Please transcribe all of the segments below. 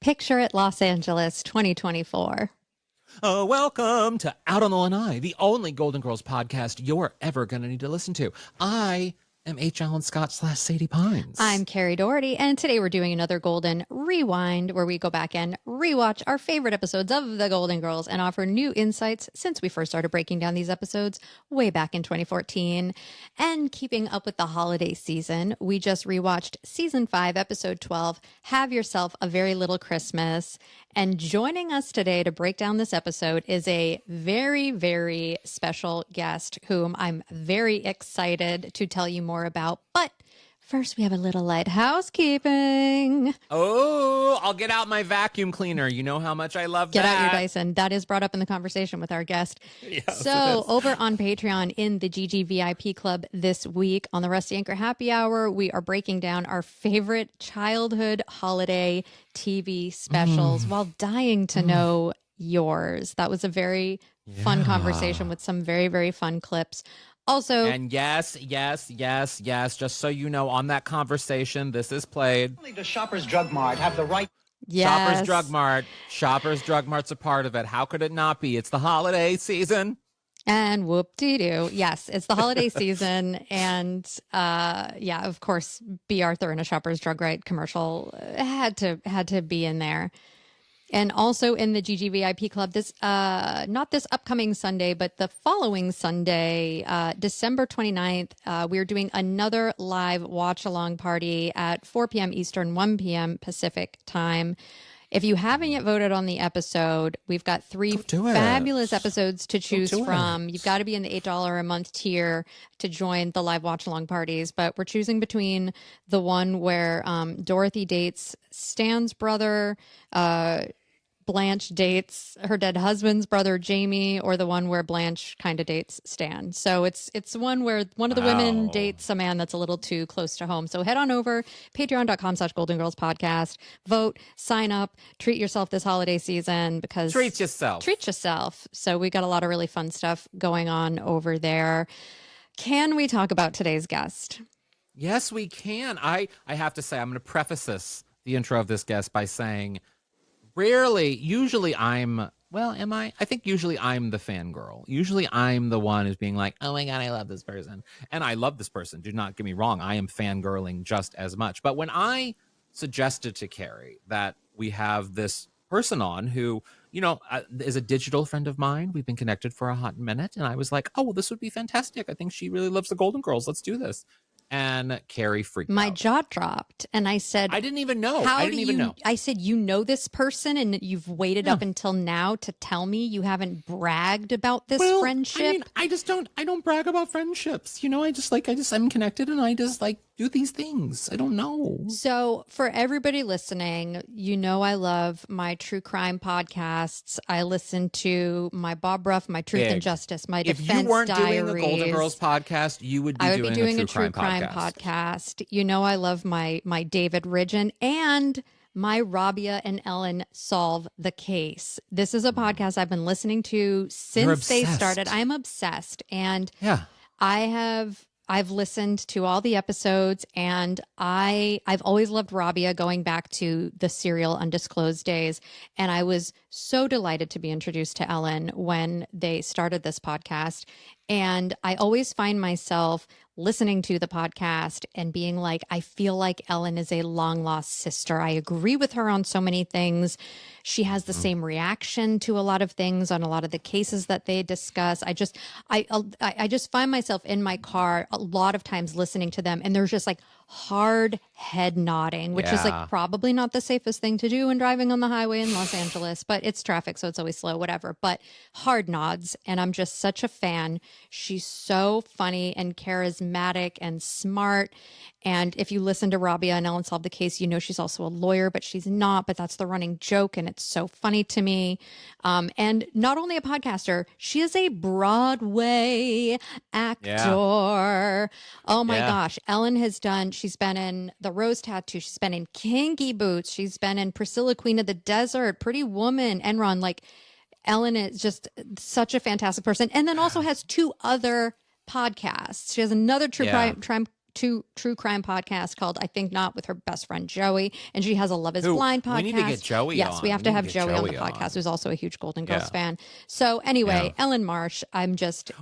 Picture it, Los Angeles, 2024. Welcome to Out on the Lanai, the only Golden Girls podcast you're ever going to need to listen to. I am HAlanScott / Sadie Pines. I'm Kerri Doherty, and today we're doing another Golden Rewind, where we go back and rewatch our favorite episodes of the Golden Girls and offer new insights since we first started breaking down these episodes way back in 2014. And keeping up with the holiday season, we just rewatched Season 5, Episode 12, Have Yourself a Very Little Christmas. And joining us today to break down this episode is a very, very special guest whom I'm very excited to tell you more about. But first, we have a little light housekeeping. Oh, I'll get out my vacuum cleaner. You know how much I love that. Get out your Dyson. That is brought up in the conversation with our guest. Yes, so over on Patreon in the GG VIP Club this week on the Rusty Anchor Happy Hour, we are breaking down our favorite childhood holiday TV specials while dying to know yours. That was a very fun conversation with some very, very fun clips. Also, and yes, just so you know, on that conversation, this is played. Only does Shoppers Drug Mart have the right? Yes. Shoppers Drug Mart's a part of it. How could it not be? It's the holiday season. And whoop-de-doo. Yes, it's the holiday season. And yeah, of course, B. Arthur in a Shoppers Drug Mart commercial had to be in there. And also in the GG VIP Club, this not this upcoming Sunday, but the following Sunday, December 29th, we're doing another live watch-along party at 4 p.m. Eastern, 1 p.m. Pacific time. If you haven't yet voted on the episode, we've got 3 fabulous episodes to choose from. You've got to be in the $8 a month tier to join the live watch-along parties. But we're choosing between the one where Dorothy dates Stan's brother, Blanche dates her dead husband's brother, Jamie, or the one where Blanche kind of dates Stan. So it's one where one of the women dates a man that's a little too close to home. So head on over, patreon.com/Golden Girls Podcast, vote, sign up, treat yourself this holiday season because Treat yourself. So we got a lot of really fun stuff going on over there. Can we talk about today's guest? Yes, we can. I have to say, I'm going to preface the intro of this guest by saying, usually I'm the fangirl. Usually I'm the one who's being like, oh my God, I love this person. And I love this person. Do not get me wrong. I am fangirling just as much. But when I suggested to Kerri that we have this person on who, is a digital friend of mine, we've been connected for a hot minute. And I was like, oh, well, this would be fantastic. I think she really loves the Golden Girls. Let's do this. And Kerri freaked out. My jaw dropped. And I said, I didn't even know. I said, you know this person and you've waited up until now to tell me you haven't bragged about this friendship? I don't brag about friendships. I'm connected and I just do these things. I don't know. So for everybody listening, I love my true crime podcasts. I listen to my Bob Ruff, my Truth and Justice, my Defense Diaries. If you weren't doing the Golden Girls podcast, you would be doing a true crime podcast. I love my David Ridgen and my Rabia and Ellyn Solve the Case. This is a podcast I've been listening to since they started. I'm obsessed. And I've listened to all the episodes, and I've always loved Rabia going back to the serial Undisclosed Days. And I was so delighted to be introduced to Ellyn when they started this podcast. And I always find myself listening to the podcast and being like, I feel like Ellyn is a long lost sister. I agree with her on so many things. She has the same reaction to a lot of things on a lot of the cases that they discuss. I just find myself in my car a lot of times listening to them, and there's just hard head nodding, which is probably not the safest thing to do when driving on the highway in Los Angeles, but it's traffic, so it's always slow, whatever. But hard nods, and I'm just such a fan. She's so funny and charismatic and smart. And if you listen to Rabia and Ellyn Solve the Case, she's also a lawyer, but she's not. But that's the running joke, and it's so funny to me. And not only a podcaster, she is a Broadway actor. Yeah. Oh my gosh. Ellyn she's been in The Rose Tattoo. She's been in Kinky Boots. She's been in Priscilla, Queen of the Desert, Pretty Woman, Enron. Ellyn is just such a fantastic person. And then also has 2 other podcasts. She has another true true crime podcasts called I Think Not with her best friend Joey, and she has a Love Is Blind podcast. We need to get Joey yes, on. we have to have Joey on the podcast, who's also a huge Golden Girls fan. So anyway, Ellyn Marsh,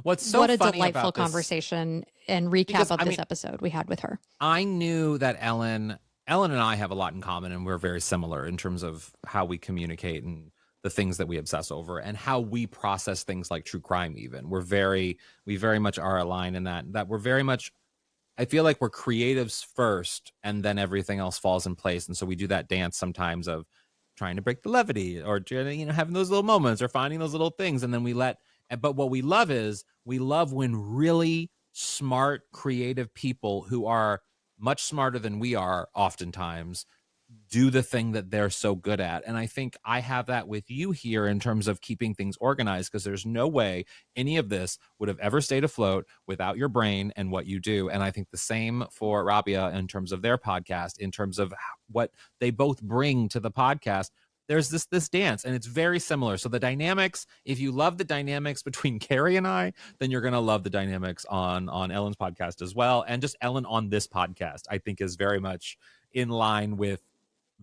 what a delightful conversation and recap of this episode we had with her. I knew that Ellyn and I have a lot in common, and we're very similar in terms of how we communicate and the things that we obsess over and how we process things like true crime. Even we very much are aligned in that we're very much, I feel like we're creatives first and then everything else falls in place. And so we do that dance sometimes of trying to break the levity or, having those little moments or finding those little things. And then but what we love is when really smart, creative people who are much smarter than we are oftentimes do the thing that they're so good at. And I think I have that with you here in terms of keeping things organized, because there's no way any of this would have ever stayed afloat without your brain and what you do. And I think the same for Rabia in terms of their podcast, in terms of what they both bring to the podcast. There's this dance, and it's very similar. So the dynamics, if you love the dynamics between Kerri and I, then you're going to love the dynamics on Ellyn's podcast as well. And just Ellyn on this podcast, I think, is very much in line with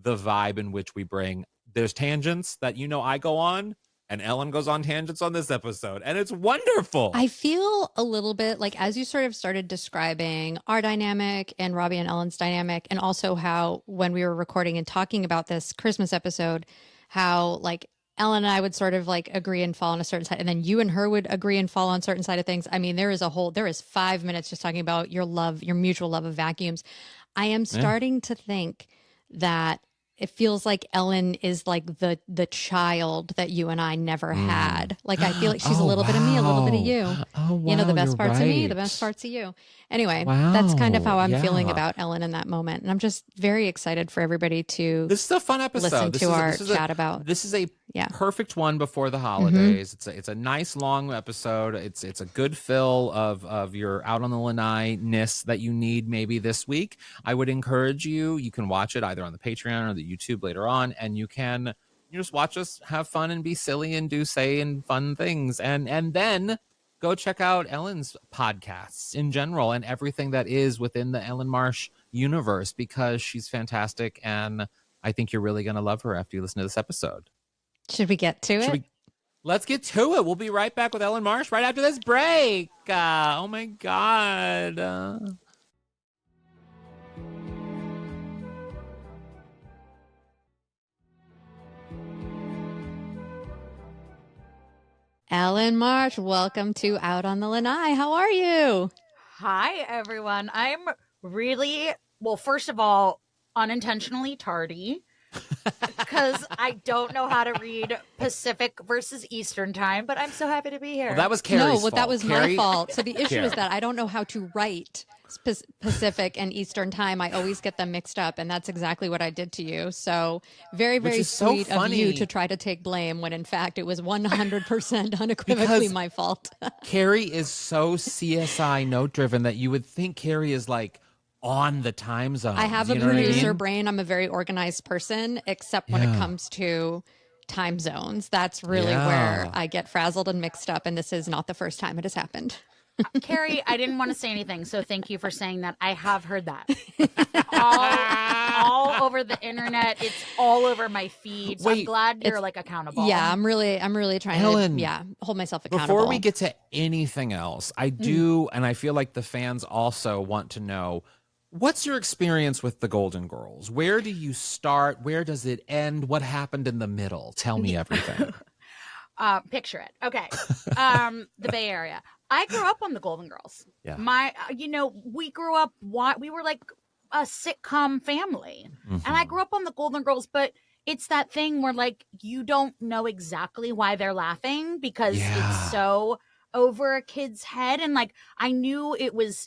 the vibe in which we bring. There's tangents that I go on, and Ellyn goes on tangents on this episode, and it's wonderful. I feel a little bit like, as you sort of started describing our dynamic and Robbie and Ellyn's dynamic, and also how when we were recording and talking about this Christmas episode, how like Ellyn and I would sort of like agree and fall on a certain side, and then you and her would agree and fall on certain side of things. I mean, there is 5 minutes just talking about your mutual love of vacuums. I am starting to think that it feels like Ellyn is like the child that you and I never had. Like, I feel like she's a little bit of me, a little bit of you. Oh, wow, the best parts of me, the best parts of you. Anyway, that's kind of how I'm feeling about Ellyn in that moment. And I'm just very excited for everybody to This is a fun episode. Listen to our chat about. This is a perfect one before the holidays. It's a nice long episode. It's a good fill of your out on the Lanai-ness that you need maybe this week. I would encourage you can watch it either on the Patreon or the YouTube later on, and you just watch us have fun and be silly and say and fun things, and then go check out Ellyn's podcasts in general and everything that is within the Ellyn Marsh universe, because she's fantastic, and I think you're really going to love her after you listen to this episode. Should we get to it? Let's get to it. We'll be right back with Ellyn Marsh right after this break. Oh my God. Ellyn Marsh, welcome to Out on the Lanai. How are you? Hi, everyone. I'm really, first of all, unintentionally tardy because I don't know how to read Pacific versus Eastern time, but I'm so happy to be here. Well, that was Kerri's fault. That was my fault. So the issue is that I don't know how to write Pacific and Eastern time. I always get them mixed up, and that's exactly what I did to you. So very, very sweet of you to try to take blame when in fact it was 100% unequivocally my fault. Kerri is so CSI note driven that you would think Kerri is like on the time zone. I have a producer brain. I'm a very organized person, except when it comes to time zones. That's really where I get frazzled and mixed up, and this is not the first time it has happened. Kerri, I didn't want to say anything, so thank you for saying that. I have heard that. all over the internet. It's all over my feed. So I'm glad you're like accountable. Yeah, I'm really trying to hold myself accountable. Before we get to anything else, I do, and I feel like the fans also want to know, what's your experience with the Golden Girls? Where do you start? Where does it end? What happened in the middle? Tell me everything. Picture it. Okay. The Bay Area. I grew up on the Golden Girls. Yeah. We grew up, we were like a sitcom family. And I grew up on the Golden Girls, but it's that thing where like, you don't know exactly why they're laughing because it's so over a kid's head. And like, I knew it was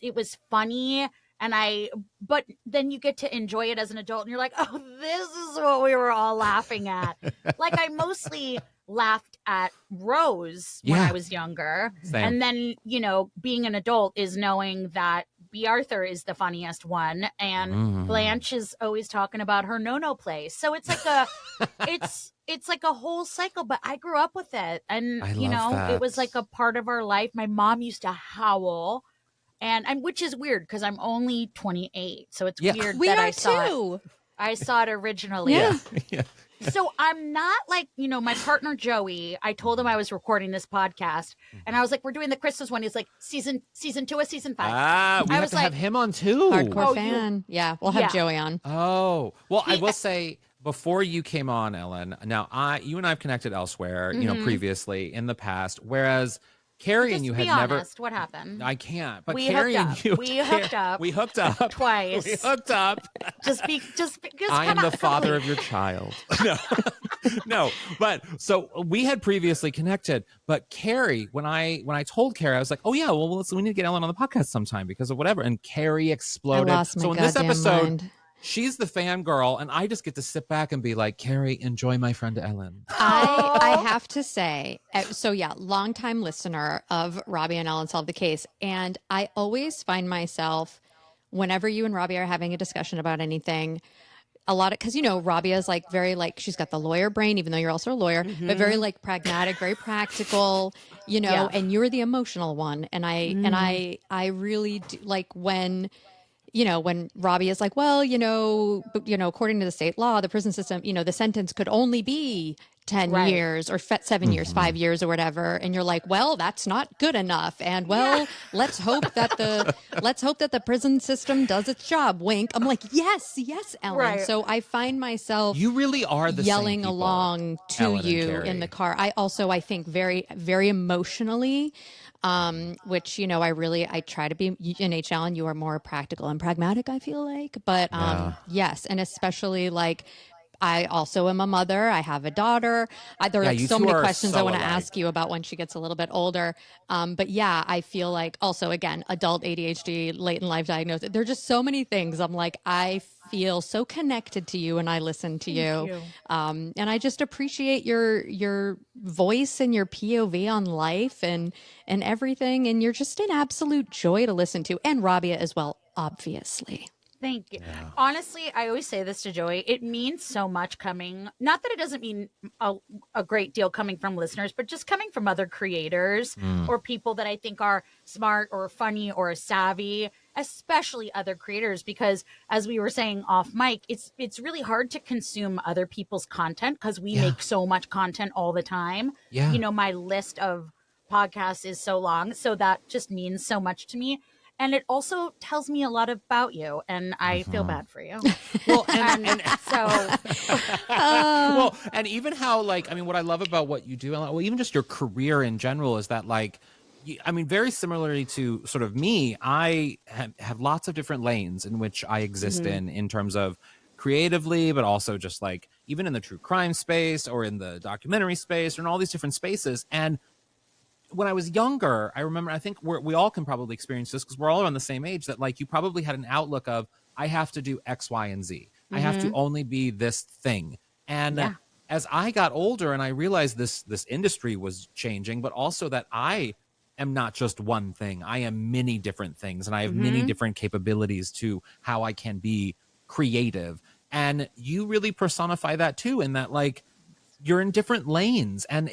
funny. But then you get to enjoy it as an adult and you're like, oh, this is what we were all laughing at. Like I mostly laughed at Rose when I was younger. Same. And then, being an adult is knowing that B. Arthur is the funniest one. And Blanche is always talking about her no-no play. So it's like it's like a whole cycle, but I grew up with it. And, it was like a part of our life. My mom used to howl and which is weird because I'm only 28, so it's weird we that are I saw too. it. I saw it originally. Yeah. So I'm not like, my partner Joey, I told him I was recording this podcast and I was like, we're doing the Christmas one. He's like, season 2 or season 5? We have to have him on too. Hardcore fan. Yeah, we'll have Joey on. Oh, well, I will say before you came on, Ellyn, now you and I have connected elsewhere, previously in the past, whereas Kerri and you had never. What happened? I can't. But We Kerri and hooked you. up. We hooked up. We hooked up twice. We hooked up. just because I am the father of your child. No, no. But so we had previously connected. But Kerri, when I told Kerri, I was like, oh yeah, well, we need to get Ellyn on the podcast sometime because of whatever. And Kerri exploded. I lost my so in this goddamn episode. mind. She's the fangirl, and I just get to sit back and be like, Kerri, enjoy my friend Ellyn. I have to say, so yeah, longtime listener of Rabia and Ellen Solve the Case. And I always find myself, whenever you and Rabia are having a discussion about anything, a lot of, because Rabia is like very like, she's got the lawyer brain, even though you're also a lawyer, but very like pragmatic, very practical, and you're the emotional one. And I really do, like when Rabia is like, well, according to the state law, the prison system, the sentence could only be 10 years or 7 years, 5 years or whatever. And you're like, well, that's not good enough. And let's hope that the prison system does its job. Wink. I'm like, yes, Ellyn. Right. So I find myself you really are the yelling same people, along to Ellyn you and Kerri. in the car. I think very, very emotionally, which, I try to be in Ellyn. You are more practical and pragmatic, I feel like, but, yes. And especially like, I also am a mother. I have a daughter. There are like so many questions I want to ask you about when she gets a little bit older. But yeah, I feel like also, again, adult ADHD, late in life diagnosis. There are just so many things. I'm like, I feel so connected to you and I listen to you. And I just appreciate your voice and your POV on life and everything. And you're just an absolute joy to listen to. And Rabia as well, obviously. Thank you. Yeah. Honestly, I always say this to Joey. It means so much coming. Not that it doesn't mean a great deal coming from listeners, but just coming from other creators or people that I think are smart or funny or savvy, especially other creators. Because as we were saying off mic, it's really hard to consume other people's content because we make so much content all the time. Yeah. My list of podcasts is so long. So that just means so much to me. And it also tells me a lot about you, and I feel bad for you. Well, so, and even how, like, I mean, what I love about what you do, well, even just your career in general, is that, like, very similarly to sort of me, I have lots of different lanes in which I exist in terms of creatively, but also just like even in the true crime space or in the documentary space or in all these different spaces. And when I was younger, I remember, I think we all can probably experience this because we're all around the same age, that like you probably had an outlook of, I have to do X, Y, and Z. I have to only be this thing. And as I got older and I realized this industry was changing, but also that I am not just one thing. I am many different things, and I have many different capabilities to how I can be creative. And you really personify that too, in that like, you're in different lanes and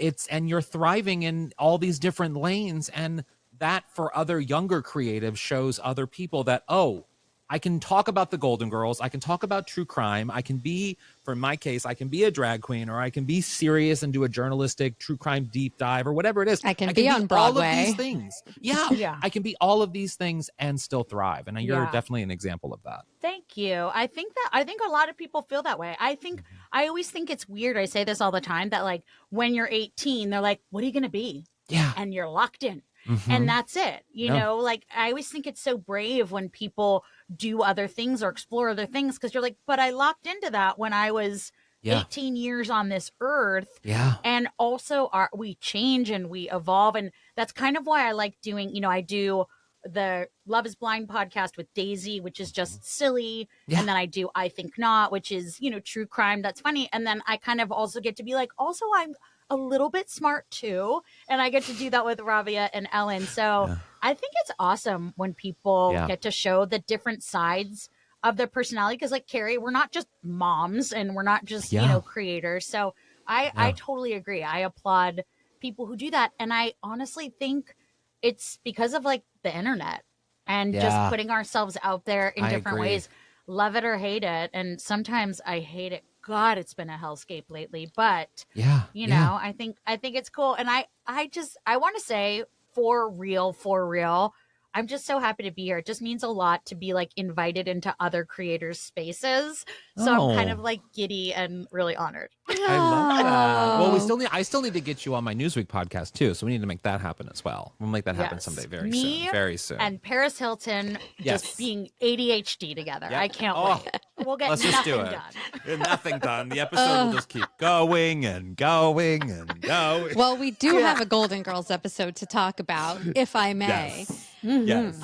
you're thriving in all these different lanes. And that for other younger creatives shows other people that, oh, I can talk about the Golden Girls. I can talk about true crime. I can be, for my case, I can be a drag queen, or I can be serious and do a journalistic true crime deep dive or whatever it is. I can be on Broadway. All of these things. Yeah. I can be all of these things and still thrive. And you're definitely an example of that. Thank you. I think a lot of people feel that way. I always think it's weird. I say this all the time, that like when you're 18, they're like, what are you going to be? Yeah. And you're locked in. And that's it. You know, like I always think it's so brave when people do other things or explore other things, because you're like, but I locked into that when I was 18 years on this earth. Yeah. And also we change and we evolve. And that's kind of why I like doing, I do the Love is Blind podcast with Daisy, which is just silly. Yeah. And then I do I Think Not, which is, true crime. That's funny. And then I kind of also get to be like, also I'm a little bit smart too. And I get to do that with Rabia and Ellyn. So I think it's awesome when people get to show the different sides of their personality. Because like Kerri, we're not just moms and we're not just, creators. So I totally agree. I applaud people who do that. And I honestly think it's because of like the internet and Yeah. just putting ourselves out there in I different agree. ways, love it or hate it. And sometimes I hate it. God, it's been a hellscape lately, but Yeah. you know, I think it's cool. And I want to say, for real, I'm just so happy to be here. It just means a lot to be like invited into other creators' spaces. So I'm kind of like giddy and really honored. I love that. Well, Oh. I still need to get you on my Newsweek podcast too. So we need to make that happen as well. We'll make that happen Yes. someday very Me soon. Very soon. And Paris Hilton Yes. just being ADHD together. Yep. I can't Oh, wait. We'll get let's just nothing do it. done. Nothing done. The episode will just keep going and going and going. Well, we do have a Golden Girls episode to talk about, if I may. Yes.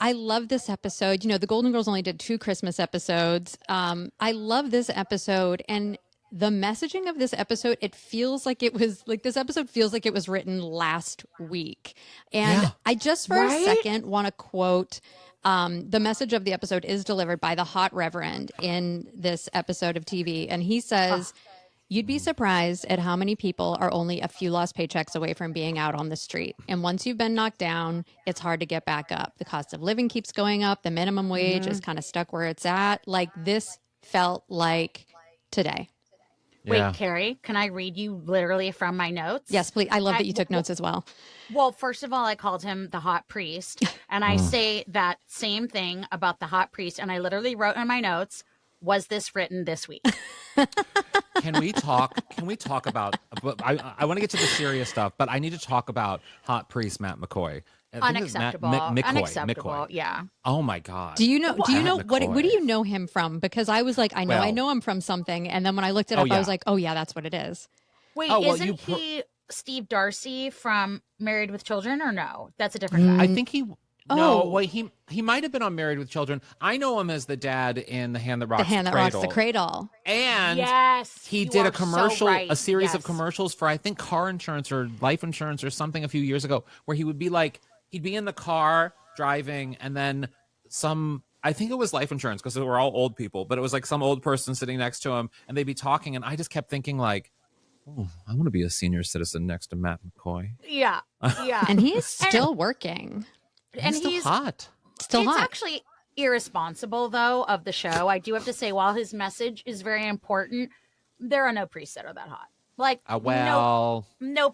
I love this episode. You know, the Golden Girls only did 2 Christmas episodes. I love this episode, and the messaging of this episode, it feels like it was like this episode feels like it was written last week. And Yeah. I just for a second want to quote the message of the episode is delivered by the hot Reverend in this episode of TV. And he says, you'd be surprised at how many people are only a few lost paychecks away from being out on the street. And once you've been knocked down, it's hard to get back up. The cost of living keeps going up. The minimum wage is kind of stuck where it's at. Like, this felt like today. Wait, Yeah. Kerri, can I read you literally from my notes? Yes, please. I love that you took notes as well. Well, first of all, I called him the hot priest, and I say that same thing about the hot priest, and I literally wrote in my notes, was this written this week? Can we talk about I want to get to the serious stuff, but I need to talk about hot priest Matt McCoy. I think it's Unacceptable. Unacceptable. McCoy. Yeah. Oh my God. Do you know Matt what McCoy. do you know him from? Because I was like, I Well- know him from something. And then when I looked it up, Oh, I yeah. was like, oh yeah, that's what it is. Wait, Oh, well, isn't he Steve Darcy from Married with Children, or no? That's a different guy. I think he Oh. well, he might have been on Married with Children. I know him as the dad in The Hand That Rocks The hand that rocks the cradle. And Yes, he you did are a commercial, so right. a series of Yes. commercials for I think car insurance or life insurance or something a few years ago, where he would be like, he'd be in the car driving, and then I think it was life insurance because we're all old people, but it was like some old person sitting next to him, and they'd be talking, and I just kept thinking like, oh, I want to be a senior citizen next to Matt McCoy. Yeah, yeah. And he is still working. And He's still hot. Still it's hot. actually irresponsible, though, of the show. I do have to say, while his message is very important, there are no priests that are that hot. Like, no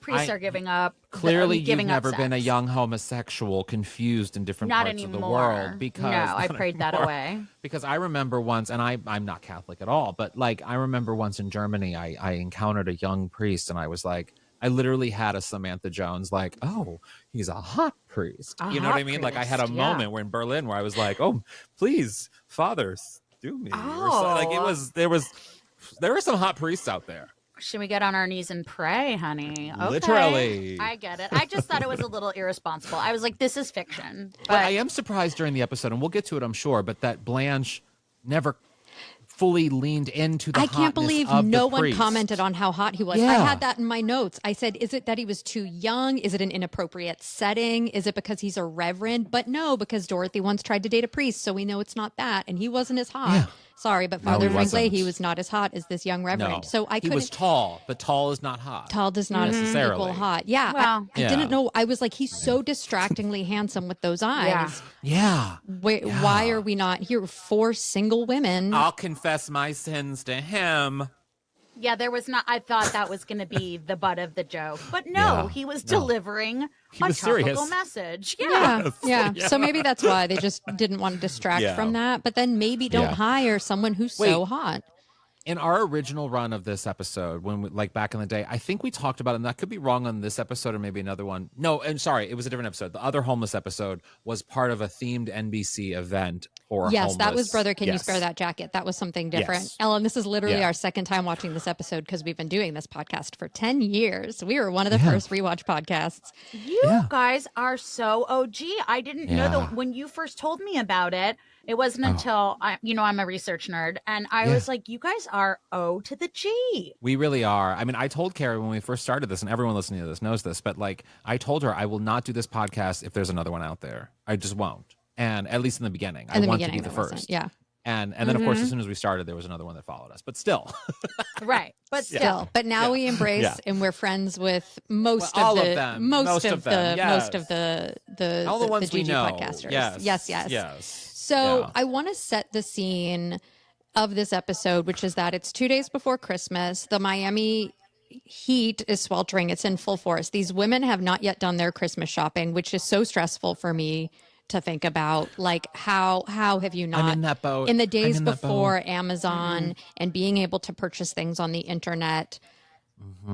priests are giving up. Clearly, giving you've up never been a sex. young homosexual confused in different Not parts anymore. of the world. Because no, I not prayed that anymore. away. Because I remember once, and I'm not Catholic at all, but like I remember once in Germany, I encountered a young priest, and I was like, I literally had a Samantha Jones, like, oh, he's a hot priest. A You know what I hot mean? Like I had a priest, yeah. moment where in Berlin where I was like, oh, please, fathers, do me. Or so, like there were some hot priests out there. Should we get on our knees and pray, honey? Okay. Literally. I get it. I just thought it was a little irresponsible. I was like, this is fiction. But I am surprised during the episode, and we'll get to it, I'm sure, but that Blanche never fully leaned into the I can't hotness believe of no the one priest. commented on how hot he was. Yeah. I had that in my notes. I said, is it that he was too young? Is it an inappropriate setting? Is it because he's a reverend? But no, because Dorothy once tried to date a priest, so we know it's not that. And he wasn't as hot. Yeah. Sorry, but No, Father he Frank wasn't. Leahy was not as hot as this young reverend. No, So I he couldn't. was tall, but tall is not hot. Tall does not Necessarily. equal hot. Yeah. Well, I didn't know. I was like, he's so distractingly handsome with those eyes. Yeah. Why are we not here? 4 single women. I'll confess my sins to him. Yeah, there was not. I thought that was going to be the butt of the joke, but no, Yeah, he was no. delivering a was tropical serious. message. Yeah, Yes. yeah. So maybe that's why they just didn't want to distract Yeah. from that. But then maybe don't Yeah. hire someone who's so Wait. hot. In our original run of this episode, when we, like back in the day, I think we talked about it, and I could be wrong on this episode or maybe another one. No, and sorry, it was a different episode. The other homeless episode was part of a themed NBC event for Yes, homeless. that was Brother, Can You Yes. Spare That Jacket? That was something different. Yes. Ellen, this is literally Yeah. our second time watching this episode because we've been doing this podcast for 10 years. We were one of the first rewatch podcasts. You guys are so OG. I didn't know Yeah. that when you first told me about it. It wasn't until I'm a research nerd, and I Yeah. was like, "You guys are O to the G." We really are. I mean, I told Kerri when we first started this, and everyone listening to this knows this, but like I told her I will not do this podcast if there's another one out there. I just won't. And at least in the beginning, I In the want beginning, to be the there wasn't. first. Yeah. And then, of course, as soon as we started, there was another one that followed us. But still. Right. But Still, but now we embrace and we're friends with most of the all the ones the we GG know. podcasters. Yes. So I want to set the scene of this episode, which is that it's 2 days before Christmas. The Miami heat is sweltering. It's in full force. These women have not yet done their Christmas shopping, which is so stressful for me to think about. Like, how have you not, I'm in that boat. in the days before Amazon and being able to purchase things on the internet?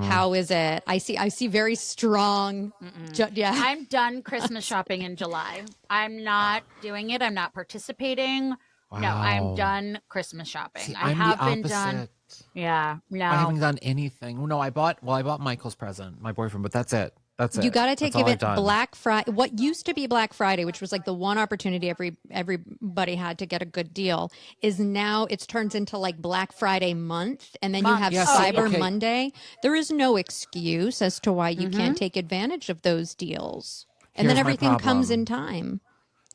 How is it? I see very strong. I'm done Christmas shopping in July. I'm not doing it. I'm not participating. Wow. No, I'm done Christmas shopping. See, I I'm have the been opposite. done. Yeah, no. I haven't done anything. No, I bought Michael's present, my boyfriend, but that's it. That's it. You got to That's give all it I've done. Black Friday. What used to be Black Friday, which was like the one opportunity everybody had to get a good deal, is now it's turns into like Black Friday month, and then you have Cyber Monday. There is no excuse as to why you can't take advantage of those deals, and then everything comes in time.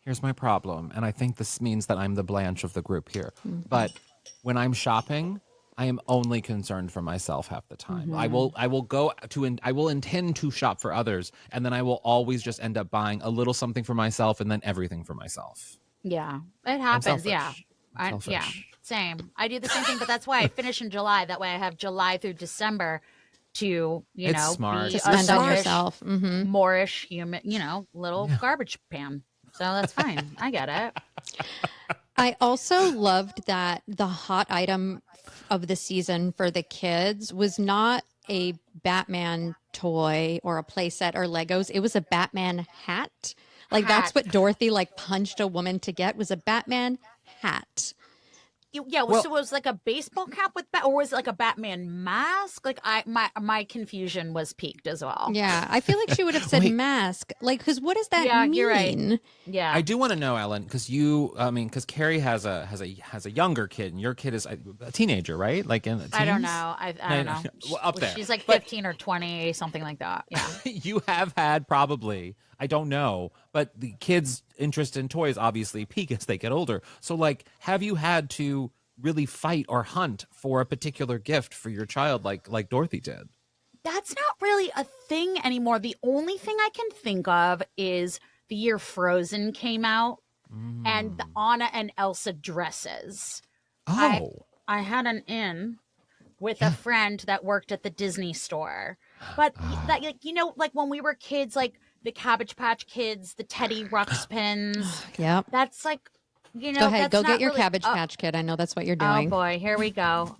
Here's my problem, and I think this means that I'm the Blanche of the group here. But when I'm shopping, I am only concerned for myself half the time. I will intend to shop for others, and then I will always just end up buying a little something for myself and then everything for myself. Yeah, it happens. Yeah, same. I do the same thing, but that's why I finish in July. That way, I have July through December to smart. be To spend on selfish, yourself. Moorish human, little garbage pan. So that's fine. I get it. I also loved that the hot item of the season for the kids was not a Batman toy or a playset or Legos. It was a Batman hat. Like that's what Dorothy punched a woman to get, was a Batman hat. Yeah, so it was like a baseball cap with or was it like a Batman mask? Like my confusion was peaked as well. Yeah, I feel like she would have said mask. Because what does that mean? You're right. Yeah, I do want to know, Ellyn, because because Kerri has a younger kid, and your kid is a teenager, right? Like in the teens? I don't know. I don't know. Well, up there. She's like 15 or 20, something like that. Yeah. You have had probably, I don't know, but the kids' interest in toys obviously peak as they get older. So, have you had to really fight or hunt for a particular gift for your child like Dorothy did? That's not really a thing anymore. The only thing I can think of is the year Frozen came out and the Anna and Elsa dresses. Oh. I had an in with a friend that worked at the Disney store. But that, when we were kids, the Cabbage Patch Kids, the Teddy Ruxpins. Yep. That's go ahead. Go get your Cabbage Patch Kid. I know that's what you're doing. Oh boy, here we go.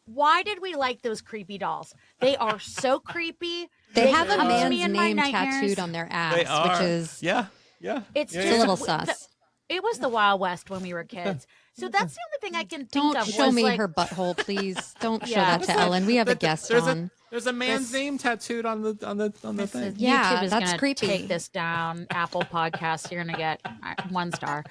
Why did we like those creepy dolls? They are so creepy. They have a man's name tattooed on their ass, which is It's just a little sus. It was the Wild West when we were kids. So that's the only thing I can think of. Don't show me her butthole, please. Don't show that to Ellyn. We have a guest on. There's a man's name tattooed on the thing. Yeah, YouTube is that's gonna creepy. Take this down. Apple Podcasts, you're gonna get 1 star.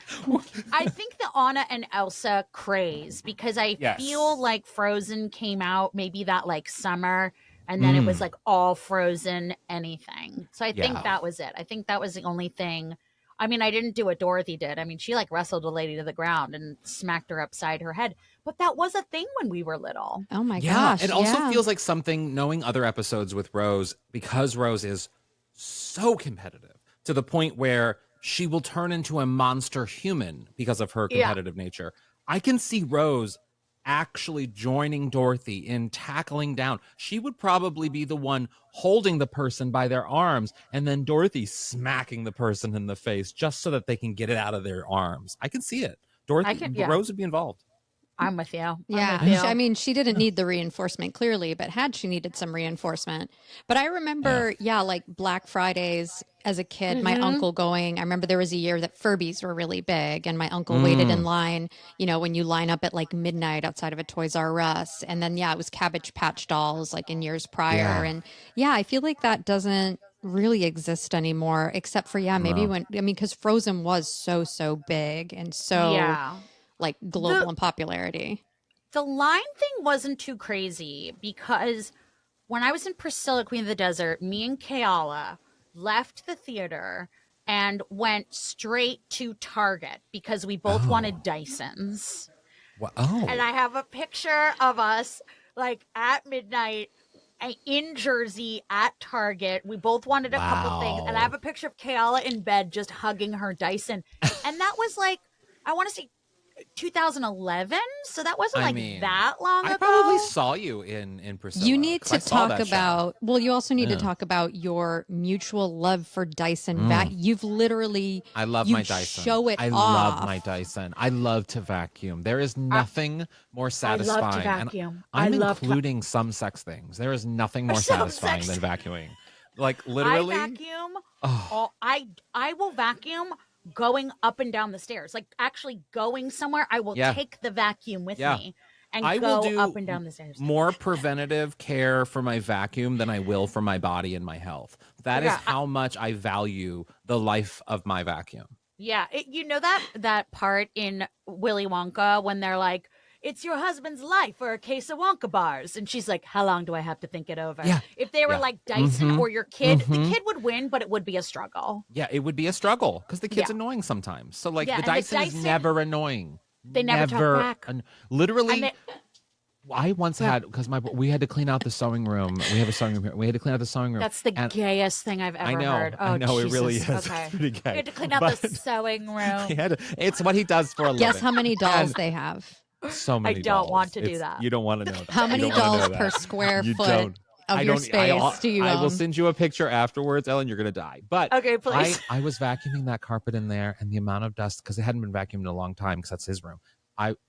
I think the Anna and Elsa craze, because I feel like Frozen came out maybe that summer, and then it was all Frozen anything. So I think that was it. I think that was the only thing. I mean, I didn't do what Dorothy did. I mean, she wrestled a lady to the ground and smacked her upside her head. But that was a thing when we were little. Oh my gosh. It also feels like something, knowing other episodes with Rose, because Rose is so competitive to the point where she will turn into a monster human because of her competitive nature. I can see Rose actually joining Dorothy in tackling down. She would probably be the one holding the person by their arms, and then Dorothy smacking the person in the face just so that they can get it out of their arms. I can see it. Rose would be involved. I'm with you. I mean, she didn't need the reinforcement clearly, but had she needed some reinforcement. But I remember, Black Fridays as a kid, my uncle going. I remember there was a year that Furbies were really big, and my uncle waited in line, when you line up at midnight outside of a Toys R Us. And then, it was Cabbage Patch dolls in years prior. And I feel like that doesn't really exist anymore, except for, maybe because Frozen was so big and so global in popularity. The line thing wasn't too crazy, because when I was in Priscilla, Queen of the Desert, me and Kayala left the theater and went straight to Target because we both wanted Dysons. And I have a picture of us like at midnight in Jersey at Target. We both wanted a couple things. And I have a picture of Kayla in bed just hugging her Dyson. And that was like, I want to say 2011, so that wasn't that long ago. I probably saw you in Priscilla. You need to talk about, well, you also need to talk about your mutual love for Dyson You've literally, I love my Dyson. Show it I off. love my Dyson. I love to vacuum. There is nothing more satisfying. I love to vacuum. I'm including some sex things. There is nothing more satisfying than vacuuming. Like literally, I vacuum. I will vacuum going up and down the stairs, like actually going somewhere. I will take the vacuum with me and go up and down the stairs. More preventative care for my vacuum than I will for my body and my health. That is how much I value the life of my vacuum. Yeah, you know that part in Willy Wonka when they're like, it's your husband's life or a case of Wonka bars. And she's like, how long do I have to think it over? Yeah. If they were like Dyson or your kid, the kid would win, but it would be a struggle. Yeah, it would be a struggle because the kid's annoying sometimes. So like the Dyson is never annoying. They never talk back. Literally, I once had, because we had to clean out the sewing room. We have a sewing room here. We had to clean out the sewing room. That's the gayest thing I've ever heard. I know, Jesus. it really is. Okay. It's pretty gay. We had to clean out the sewing room. It's what he does for a living. Guess how many dolls they have? So many I don't dolls. want to do that. You don't want to know that. How many dolls per square foot of your space do you own? I will send you a picture afterwards, Ellen. You're going to die. But okay, please. I was vacuuming that carpet in there, and the amount of dust, because it hadn't been vacuumed in a long time, because that's his room.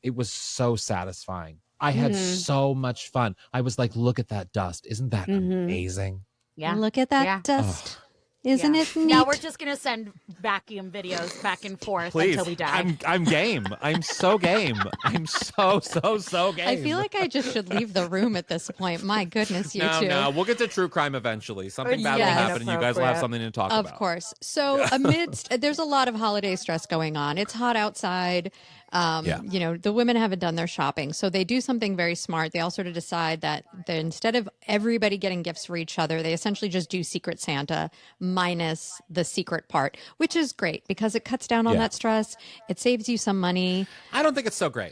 It was so satisfying. I had so much fun. I was like, look at that dust. Isn't that amazing? Yeah. Look at that dust. Isn't it neat? Now we're just going to send vacuum videos back and forth until we die. I'm game. I'm so game. I'm so game. I feel like I just should leave the room at this point. My goodness, you two. No, we'll get to true crime eventually. Something bad will happen and you guys will have something to talk about. Of course. So there's a lot of holiday stress going on. It's hot outside. You know, the women haven't done their shopping. So they do something very smart. They all sort of decide that instead of everybody getting gifts for each other, they essentially just do Secret Santa minus the secret part, which is great because it cuts down on that stress. It saves you some money. I don't think it's so great.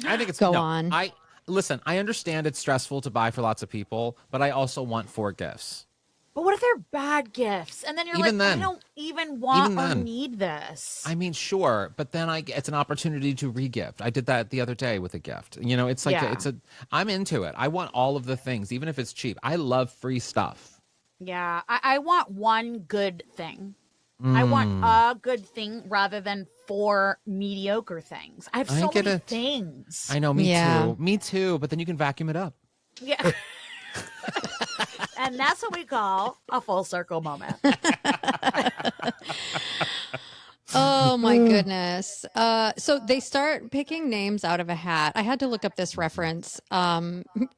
I think it's on. Listen, I understand it's stressful to buy for lots of people, but I also want 4 gifts. But what if they're bad gifts? And then you're even I don't even want or need this. I mean, sure, but then it's an opportunity to re-gift. I did that the other day with a gift. You know, it's like I'm into it. I want all of the things, even if it's cheap. I love free stuff. Yeah, I want one good thing. I want a good thing rather than 4 mediocre things. I have so many things. I know, me too. Me too, but then you can vacuum it up. Yeah. And that's what we call a full circle moment. Oh my goodness. So they start picking names out of a hat. I had to look up this reference.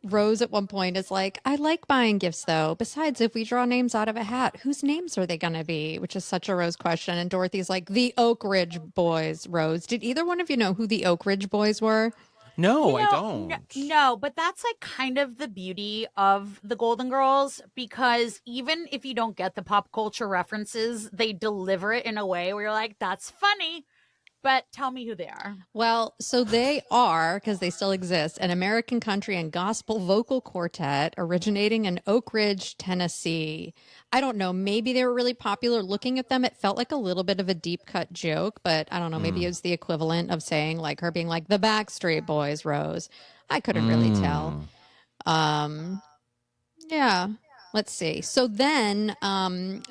Rose at one point is like, I like buying gifts though. Besides, if we draw names out of a hat, whose names are they going to be? Which is such a Rose question. And Dorothy's like, the Oak Ridge Boys, Rose. Did either one of you know who the Oak Ridge Boys were? No, I don't. No, but that's like kind of the beauty of the Golden Girls, because even if you don't get the pop culture references, they deliver it in a way where you're like, that's funny. But tell me who they are. Well, so they are, because they still exist, an American country and gospel vocal quartet originating in Oak Ridge, Tennessee. I don't know. Maybe they were really popular. Looking at them, it felt like a little bit of a deep cut joke, but I don't know. Maybe it was the equivalent of saying like her being like the Backstreet Boys, Rose. I couldn't really tell. Yeah. Let's see. So then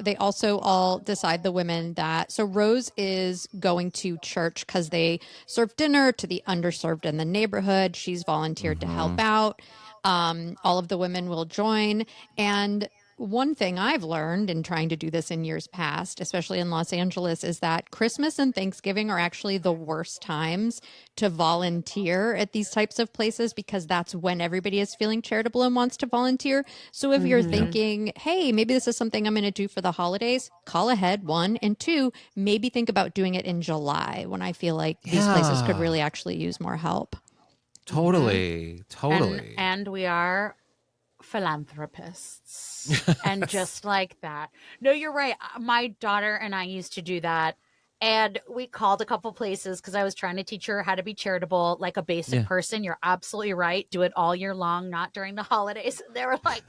they also all decide, the women, that so Rose is going to church because they serve dinner to the underserved in the neighborhood. She's volunteered to help out. All of the women will join. And one thing I've learned in trying to do this in years past, especially in Los Angeles, is that Christmas and Thanksgiving are actually the worst times to volunteer at these types of places, because that's when everybody is feeling charitable and wants to volunteer. So if you're thinking, hey, maybe this is something I'm going to do for the holidays, call ahead, 1, and 2, maybe think about doing it in July when I feel like these places could really actually use more help. Totally. And we are philanthropists and just like that. No, you're right. My daughter and I used to do that. And we called a couple places because I was trying to teach her how to be charitable like a basic person. You're absolutely right. Do it all year long, not during the holidays. They were like,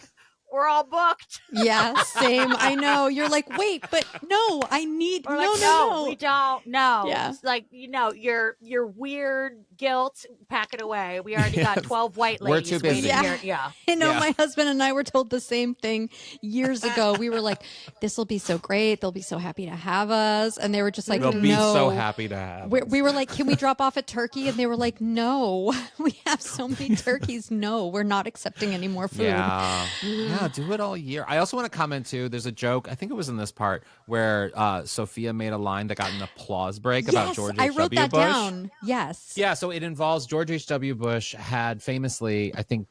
we're all booked. Yeah, same. I know. You're like, wait, but no, I need We're no, like, no. we don't. No. Yeah. It's like, your weird guilt, pack it away. We already got 12 white ladies We're too busy. waiting here. Yeah. I know. Yeah. My husband and I were told the same thing years ago. We were like, this will be so great. They'll be so happy to have us. And they were just like, They'll no. be so happy to have us. We were like, can we drop off a turkey? And they were like, no, we have so many turkeys. No, we're not accepting any more food. Yeah. Yeah, do it all year. I also want to comment too. There's a joke, I think it was in this part, where Sophia made a line that got an applause break about George H.W. I wrote that Bush. down. Yes. Yeah, so it involves George H.W. Bush had famously, I think,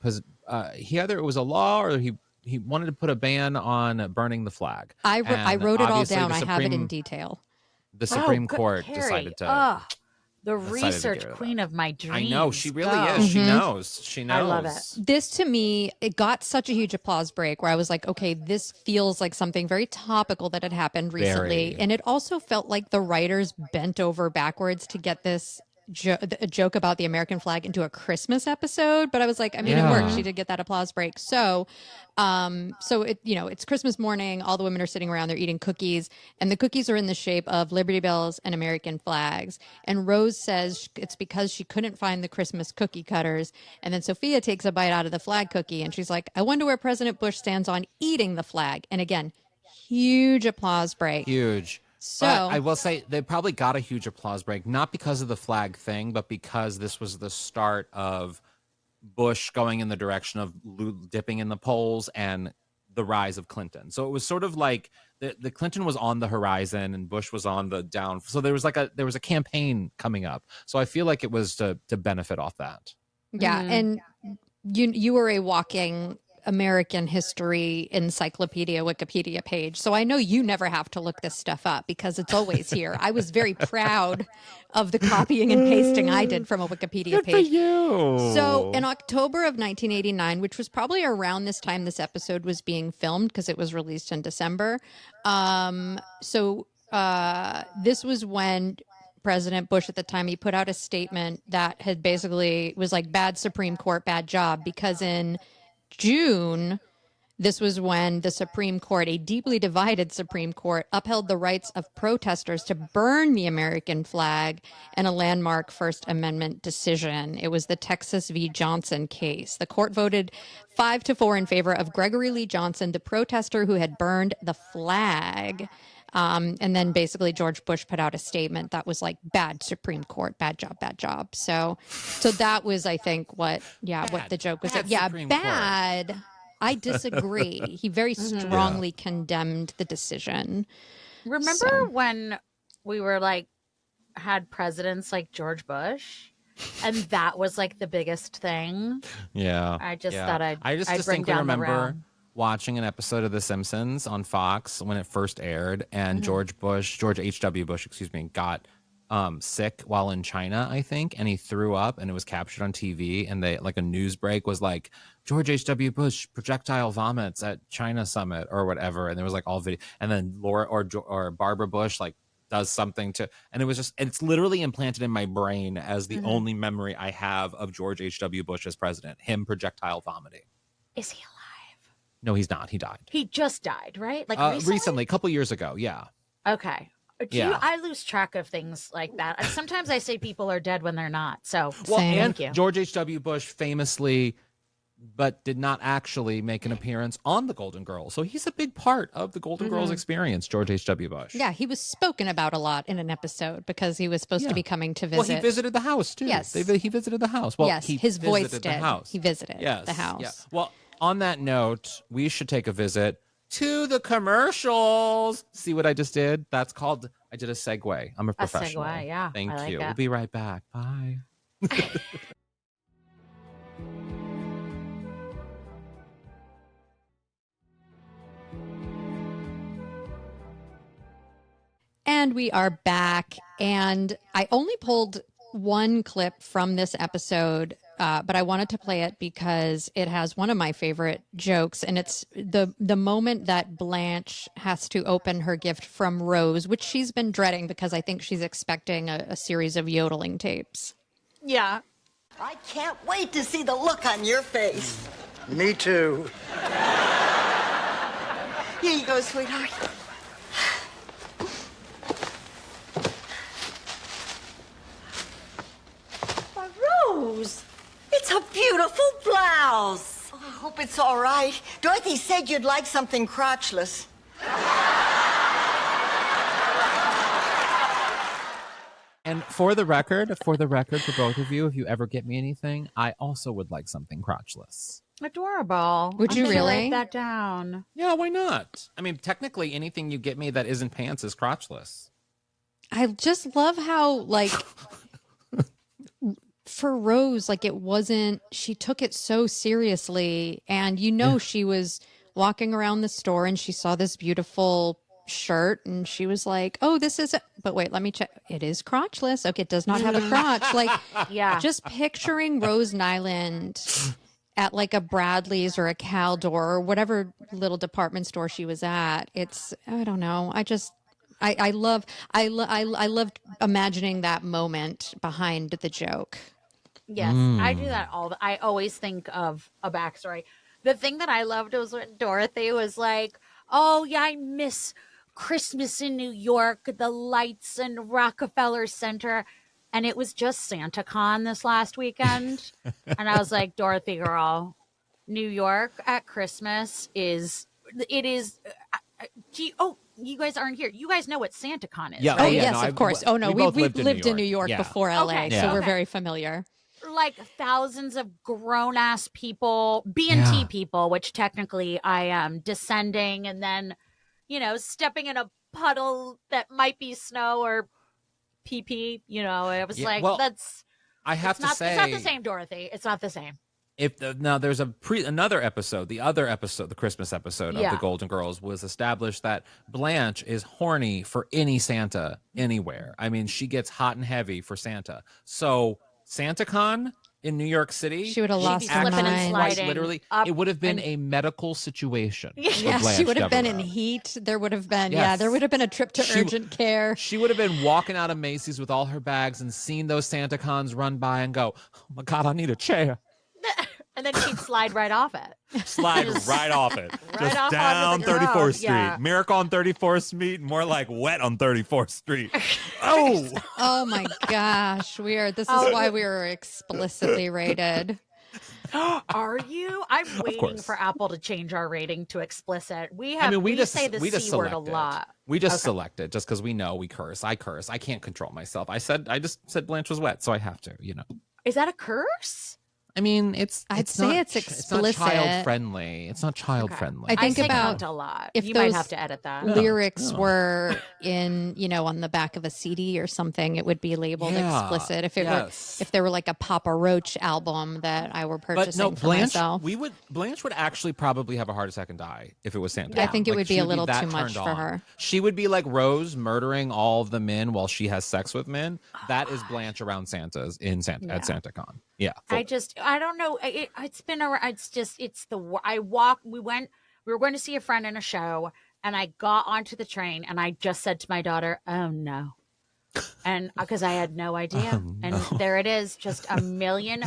he either it was a law or he wanted to put a ban on burning the flag. I wrote it all down. The I have it in detail. The Supreme Court Kerri. decided to. The research queen of my dreams. I know, she really is. She knows. She knows. I love it. This, to me, it got such a huge applause break where I was like, okay, this feels like something very topical that had happened recently. Very. And it also felt like the writers bent over backwards to get this a joke about the American flag into a Christmas episode. But I was like, I mean, it worked. She did get that applause break. So it's Christmas morning. All the women are sitting around. They're eating cookies, and the cookies are in the shape of Liberty Bells and American flags. And Rose says it's because she couldn't find the Christmas cookie cutters. And then Sophia takes a bite out of the flag cookie, and she's like, I wonder where President Bush stands on eating the flag. And again, huge applause break. Huge. So but I will say they probably got a huge applause break, not because of the flag thing, but because this was the start of Bush going in the direction of dipping in the polls and the rise of Clinton. So it was sort of like the Clinton was on the horizon and Bush was on the down. So there was a campaign coming up. So I feel like it was to benefit off that. Yeah, and you were a walking American history encyclopedia Wikipedia page, so I know you never have to look this stuff up because it's always here. I was very proud of the copying and pasting I did from a Wikipedia page. For you. So in October of 1989, which was probably around this time this episode was being filmed because it was released in December. This was when President Bush at the time, he put out a statement that had basically was like, bad Supreme Court, bad job, because in June, this was when the Supreme Court, a deeply divided Supreme Court, upheld the rights of protesters to burn the American flag in a landmark First Amendment decision. It was the Texas v. Johnson case. The court voted 5-4 in favor of Gregory Lee Johnson, the protester who had burned the flag. And then basically George Bush put out a statement that was like, bad Supreme Court, bad job, bad job. So that was, I think, what the joke was. Bad. Court. I disagree. He very strongly condemned the decision. Remember when we were like, had presidents like George Bush? And that was like the biggest thing. Yeah. I just thought I'd distinctly remember watching an episode of The Simpsons on Fox when it first aired, and George H.W. Bush, got sick while in China, I think, and he threw up, and it was captured on TV, and they like a news break was like, George H.W. Bush projectile vomits at China summit or whatever, and there was like all video, and then Laura or Barbara Bush like does something to, and it was just, it's literally implanted in my brain as the only memory I have of George H.W. Bush as president, him projectile vomiting. Is he alive? No, he's not. He died. He just died, right? Like recently, a couple years ago. Yeah. Okay. I lose track of things like that. Sometimes I say people are dead when they're not. So, thank you. George H.W. Bush famously, but did not actually make an appearance on the Golden Girls. So he's a big part of the Golden Girls experience, George H.W. Bush. Yeah, he was spoken about a lot in an episode because he was supposed to be coming to visit. Well, he visited the house, too. Yes. He visited the house. Well, yes, his voice did. The house. He visited the house. Yeah. Well, on that note, we should take a visit to the commercials. See what I just did? That's called, I did a segue. I'm a professional. A segue, yeah. Thank I like you. that. We'll be right back. Bye. And we are back. And I only pulled one clip from this episode but I wanted to play it because it has one of my favorite jokes, and it's the moment that Blanche has to open her gift from Rose, which she's been dreading because I think she's expecting a series of yodeling tapes. Yeah. I can't wait to see the look on your face. Me too. Here you go, sweetheart. Why, Rose, it's a beautiful blouse. Oh, I hope it's all right. Dorothy said you'd like something crotchless. And for the record, for both of you, if you ever get me anything, I also would like something crotchless. Adorable. Would you I'm gonna really? write that down. Yeah, why not? I mean, technically, anything you get me that isn't pants is crotchless. I just love how, like, for Rose, like, it wasn't, she took it so seriously. And, she was walking around the store and she saw this beautiful shirt and she was like, oh, this is, but wait, let me check. It is crotchless. Okay, it does not have a crotch. Like, Yeah. just picturing Rose Nyland at like a Bradley's or a Caldor or whatever little department store she was at. It's, I don't know. I loved imagining that moment behind the joke. Yes, I do that I always think of a backstory. The thing that I loved was when Dorothy was like, oh yeah, I miss Christmas in New York, the lights and Rockefeller Center. And it was just SantaCon this last weekend. And I was like, Dorothy girl, New York at Christmas is you guys aren't here. You guys know what SantaCon is, Yeah, Oh, right? yes, no, of course. Oh, no, we both we've lived lived in in New York Yeah. before LA, Okay, so yeah. we're okay. very familiar. Like thousands of grown ass people, B&T people, which technically I am, descending and then, stepping in a puddle that might be snow or pee pee. It was Yeah, like, well, that's. I have to say, it's not the same, Dorothy. It's not the same. Now there's another episode, the Christmas episode of Yeah. the Golden Girls was established that Blanche is horny for any Santa anywhere. I mean, she gets hot and heavy for Santa. So SantaCon in New York City, She would have She'd be lost her slipping and mind. sliding. literally, up it would have been and- a medical situation. for Yeah, Blanche she would have been in Devereaux. heat. There would have been, Yes. there would have been a trip to She- urgent care. She would have been walking out of Macy's with all her bags and seen those SantaCons run by and go, oh my God, I need a chair. And then she'd slide right off it. Slide right off it. Right Just off down onto the 34th ground, Street. yeah. Miracle on 34th Street, more like wet on 34th Street. Oh! Oh my gosh, this is why we were explicitly rated. Are you? I'm waiting course. for Apple to change our rating to explicit. We just say the we just C word a selected. lot. We just Okay. selected just because we know we curse. I curse. I can't control myself. I just said Blanche was wet, so I have to. Is that a curse? I mean, I'd say it's It's not explicit. child friendly. It's not child Okay. friendly. I think say about cunt a lot. if You might those have to edit that. lyrics were in, on the back of a CD or something, it would be labeled Yeah, explicit. If yes. if there were like a Papa Roach album that I were But purchasing no, for Blanche. myself. Blanche would actually probably have a heart attack and die if it was Santa. I think it would be she a little that too much turned for on. her. She would be like Rose murdering all of the men while she has sex with men. That is Blanche around Santa's at SantaCon. Yeah, fully. I don't know. It's been we were going to see a friend in a show and I got onto the train and I just said to my daughter, oh no. And because I had no idea. And there it is, just a million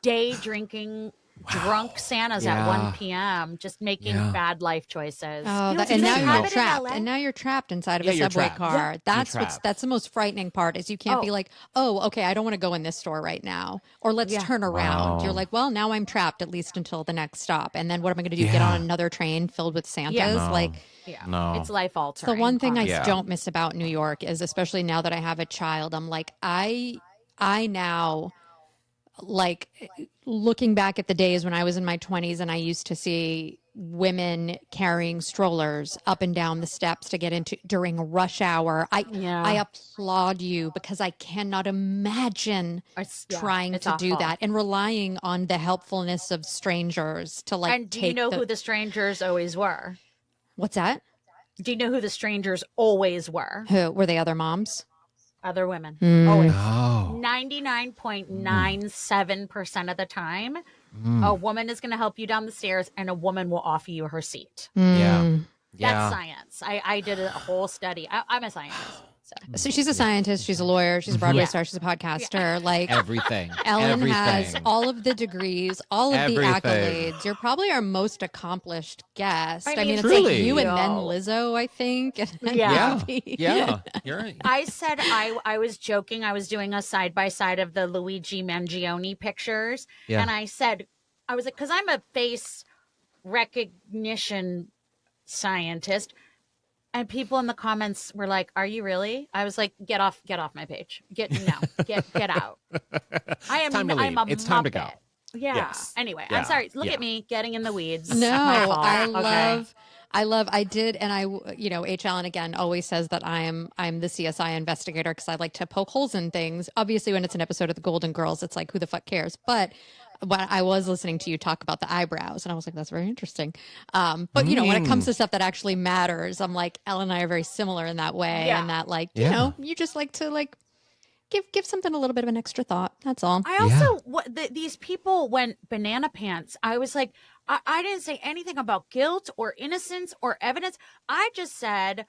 day drinking drunk Santas at 1 p.m. just making bad life choices. Oh, You know, and do now they you're have it in trapped. LA? And now you're trapped inside of Yeah, a you're subway trapped. car. Yeah, That's the most frightening part is you can't be like, oh, okay, I don't want to go in this store right now. Or let's turn around. Wow. You're like, well, now I'm trapped at least until the next stop. And then what am I going to do? Get on another train filled with Santas? Yeah. No. Like, Yeah, No. it's life altering. the one thing I Yeah. don't miss about New York is, especially now that I have a child, I'm like, I now, like, looking back at the days when I was in my 20s and I used to see women carrying strollers up and down the steps to get into during rush hour. I applaud you because I cannot imagine trying it's to do awful. that and relying on the helpfulness of strangers to like And do take you know who the strangers always were? What's that? Do you know who the strangers always were? Who were they? Other moms? Other women. Mm. Always. Oh. 99.97% of the time, a woman is going to help you down the stairs and a woman will offer you her seat. Yeah. That's science. I did a whole study. I'm a scientist. So she's a scientist, she's a lawyer, she's a Broadway star, she's a podcaster. Like Everything. Ellyn has Everything. all of the degrees, all of the Everything. accolades. You're probably our most accomplished guest. I mean, it's truly. like you and then Lizzo, I think. Yeah. You're right. I said I was joking. I was doing a side by side of the Luigi Mangione pictures, and I said I was like, because I'm a face recognition scientist, and people in the comments were like, "Are you really?" I was like, "Get off my page. Get out." I am. Time to leave. I'm a It's time to Muppet. go. Yeah. Yes. Anyway, Yeah. I'm sorry. Look Yeah. at me getting in the weeds. No, My fault. I did. And H. Allen again always says that I'm the CSI investigator because I like to poke holes in things. Obviously, when it's an episode of the Golden Girls, it's like, who the fuck cares? But I was listening to you talk about the eyebrows and I was like, that's very interesting. But when it comes to stuff that actually matters, I'm like, Ellen and I are very similar in that way. Yeah. And that you just like to give something a little bit of an extra thought. That's all. I also these people went banana pants. I was like, I didn't say anything about guilt or innocence or evidence. I just said,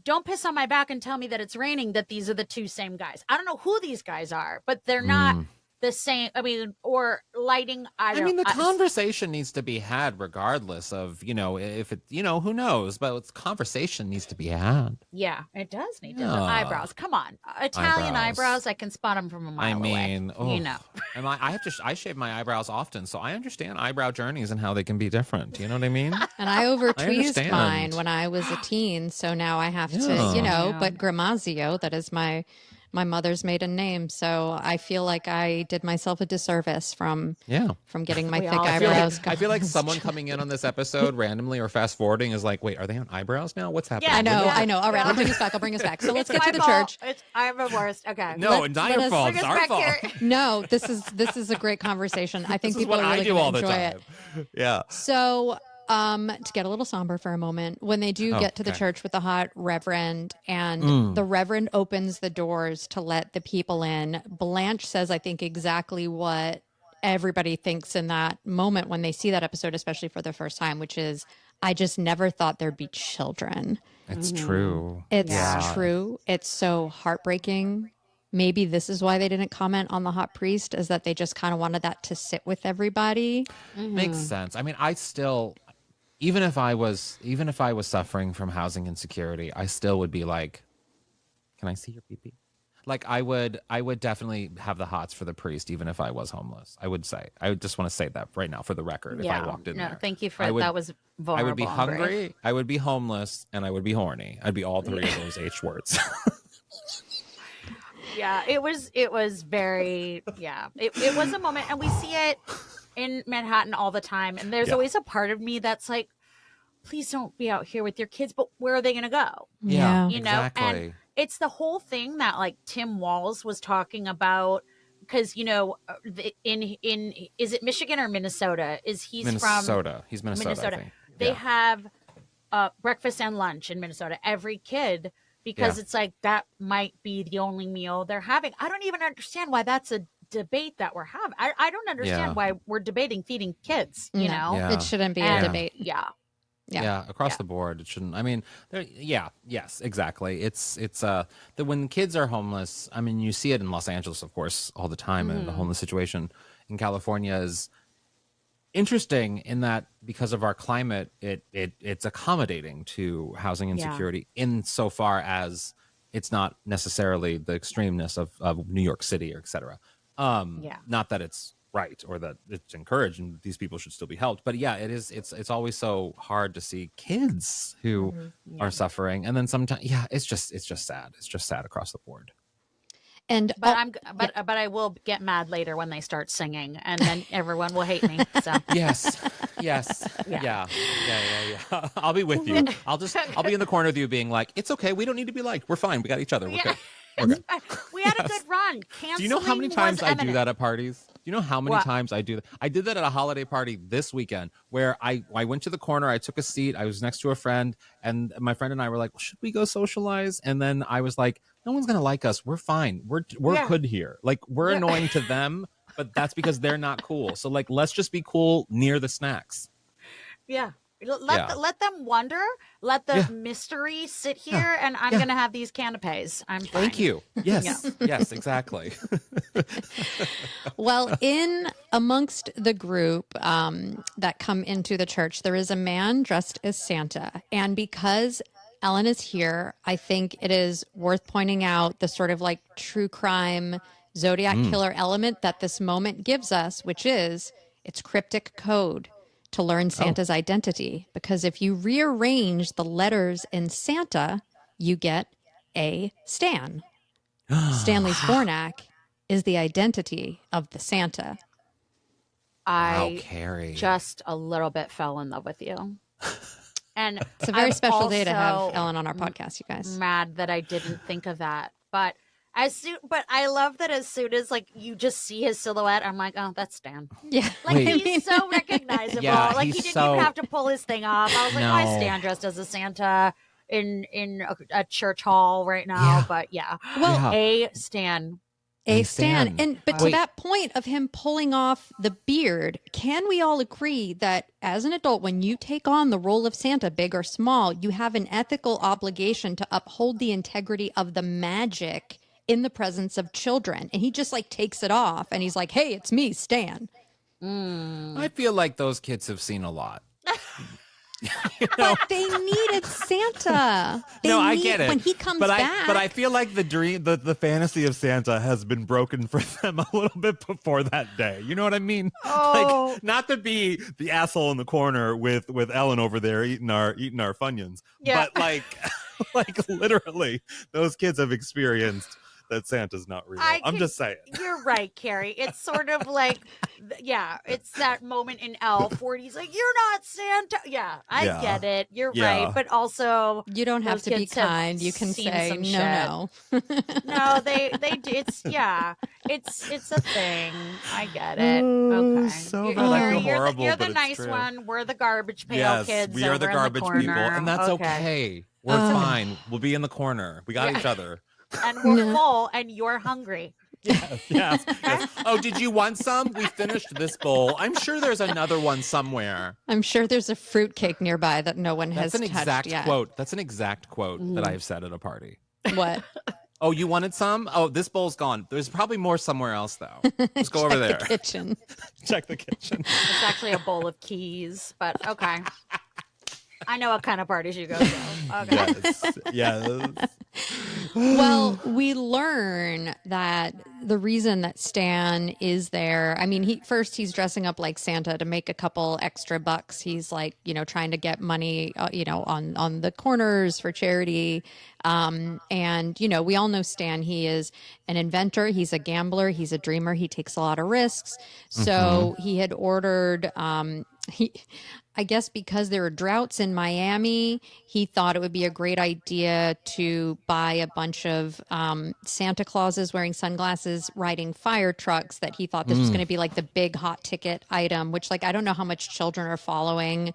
don't piss on my back and tell me that it's raining, that these are the two same guys. I don't know who these guys are, but they're not the same. I mean, or lighting. The conversation needs to be had regardless of, if it, who knows, but conversation needs to be had. Yeah, it does need to. The eyebrows. Come on. Italian eyebrows. I can spot them from a mile away. And I shave my eyebrows often, so I understand eyebrow journeys and how they can be different. You know what I mean? And I over-tweezed understand. mine when I was a teen, so now I have to, but Gramazio, that is my mother's maiden name, so I feel like I did myself a disservice from getting my thick eyebrows. I feel like someone coming in on this episode randomly or fast forwarding is like, wait, are they on eyebrows now? What's happening? Yeah, I know. All right, I'll bring us back. So let's get to the church. I'm the worst. Okay. No, not your fault. It's our fault. No, this is a great conversation. I think people are really going to enjoy it. Yeah. So to get a little somber for a moment, when they do get to the church with the hot Reverend and the Reverend opens the doors to let the people in, Blanche says, I think exactly what everybody thinks in that moment when they see that episode, especially for the first time, which is, I just never thought there'd be children. It's true. It's true. It's so heartbreaking. Maybe this is why they didn't comment on the hot priest, is that they just kind of wanted that to sit with everybody. Makes sense. I mean, I still, even if I was suffering from housing insecurity, I still would be like, can I see your pee-pee? Like I would definitely have the hots for the priest, even if I was homeless. I would just want to say that right now for the record. If I walked in there, thank you for that. Was vulnerable. I would be hungry. I would be homeless, and I would be horny. I'd be all three of those H words. Yeah, it was very, it was a moment, and we see it in Manhattan all the time. And there's always a part of me that's like, please don't be out here with your kids, but where are they going to go? Yeah, exactly. And it's the whole thing that like Tim Walz was talking about, because, is it Michigan or Minnesota? He's Minnesota. He's Minnesota. I think. They have breakfast and lunch in Minnesota, every kid, because it's like that might be the only meal they're having. I don't even understand why that's a debate that we're having. I don't understand why we're debating feeding kids, you know? Yeah. It shouldn't be a debate. Yeah, across the board, it shouldn't. I mean, yes, exactly. It's that when kids are homeless, I mean, you see it in Los Angeles, of course, all the time, and the homeless situation in California is interesting in that because of our climate, it's accommodating to housing insecurity insofar as it's not necessarily the extremeness of New York City or et cetera. Not that it's right or that it's encouraged and these people should still be helped, but it's always so hard to see kids who are suffering, and then sometimes it's just sad. It's just sad across the board. And but I will get mad later when they start singing, and then everyone will hate me. So yes, yeah. I'll be with you. I'll be in the corner with you, being like, it's okay. We don't need to be liked. We're fine. We got each other. We're good. We're good. We had a good run. Do you know how many times I do that at parties? Do you know how many times I do that? I did that at a holiday party this weekend where I went to the corner. I took a seat. I was next to a friend, and my friend and I were like, well, should we go socialize? And then I was like, no one's gonna like us. We're fine. We're good here. Like we're annoying to them, but that's because they're not cool. So like, let's just be cool near the snacks. Yeah. Let them wonder. Let the mystery sit here, and I'm going to have these canapes. I'm fine. Thank you. Yes. Yes, exactly. Well, in amongst the group that come into the church, there is a man dressed as Santa. And because Ellyn is here, I think it is worth pointing out the sort of like true crime Zodiac killer element that this moment gives us, which is its cryptic code to learn Santa's identity. Because if you rearrange the letters in Santa, you get a Stan. Stanley's Bornak is the identity of the Santa. I Kerri. just a little bit fell in love with you. And it's a very special day to have also Ellyn on our podcast, you guys. Mad that I didn't think of that. But I love that as soon as like you just see his silhouette, I'm like, oh, that's Stan. Yeah. Like he's so recognizable. Yeah, like he didn't even have to pull his thing off. I was like, why is Stan dressed as a Santa in a church hall right now? But Well, a Stan. A Stan. But to that point of him pulling off the beard, can we all agree that as an adult, when you take on the role of Santa, big or small, you have an ethical obligation to uphold the integrity of the magic in the presence of children? And he just like takes it off and he's like, hey, it's me, Stan. I feel like those kids have seen a lot. But they needed Santa. I get it. When he comes back. But I feel like the dream, the fantasy of Santa has been broken for them a little bit before that day. You know what I mean? Oh. Like, not to be the asshole in the corner with Ellyn over there eating our Funyuns. Yeah. But like literally, those kids have experienced that Santa's not real. I'm just saying. You're right, Kerri. It's sort of like, it's that moment in Elf where he's like, you're not Santa. Yeah, I get it. You're right. But also, you don't have to be kind. You can say, no. No, they do. It's a thing. I get it. Okay. So bad. You're the nice one. We're the garbage pail kids. We are the garbage people. And that's okay. We're fine. We'll be in the corner. We got each other. And we're full and you're hungry. Yes. Oh, did you want some? We finished this bowl. I'm sure there's another one somewhere. I'm sure there's a fruitcake nearby that no one has touched yet. That's an exact quote that I've said at a party. What? Oh, you wanted some? Oh, this bowl's gone. There's probably more somewhere else, though. Just go over there. The kitchen. Check the kitchen. It's actually a bowl of keys, but okay. I know what kind of parties you go to. Okay. Yes. Well, we learn that the reason that Stan is there, I mean, he's dressing up like Santa to make a couple extra bucks. He's like, trying to get money, on the corners for charity. And, we all know Stan, he is an inventor. He's a gambler. He's a dreamer. He takes a lot of risks. So he had ordered, I guess because there were droughts in Miami, he thought it would be a great idea to buy a bunch of Santa Clauses wearing sunglasses, riding fire trucks, that he thought this was going to be like the big hot ticket item, which I don't know how much children are following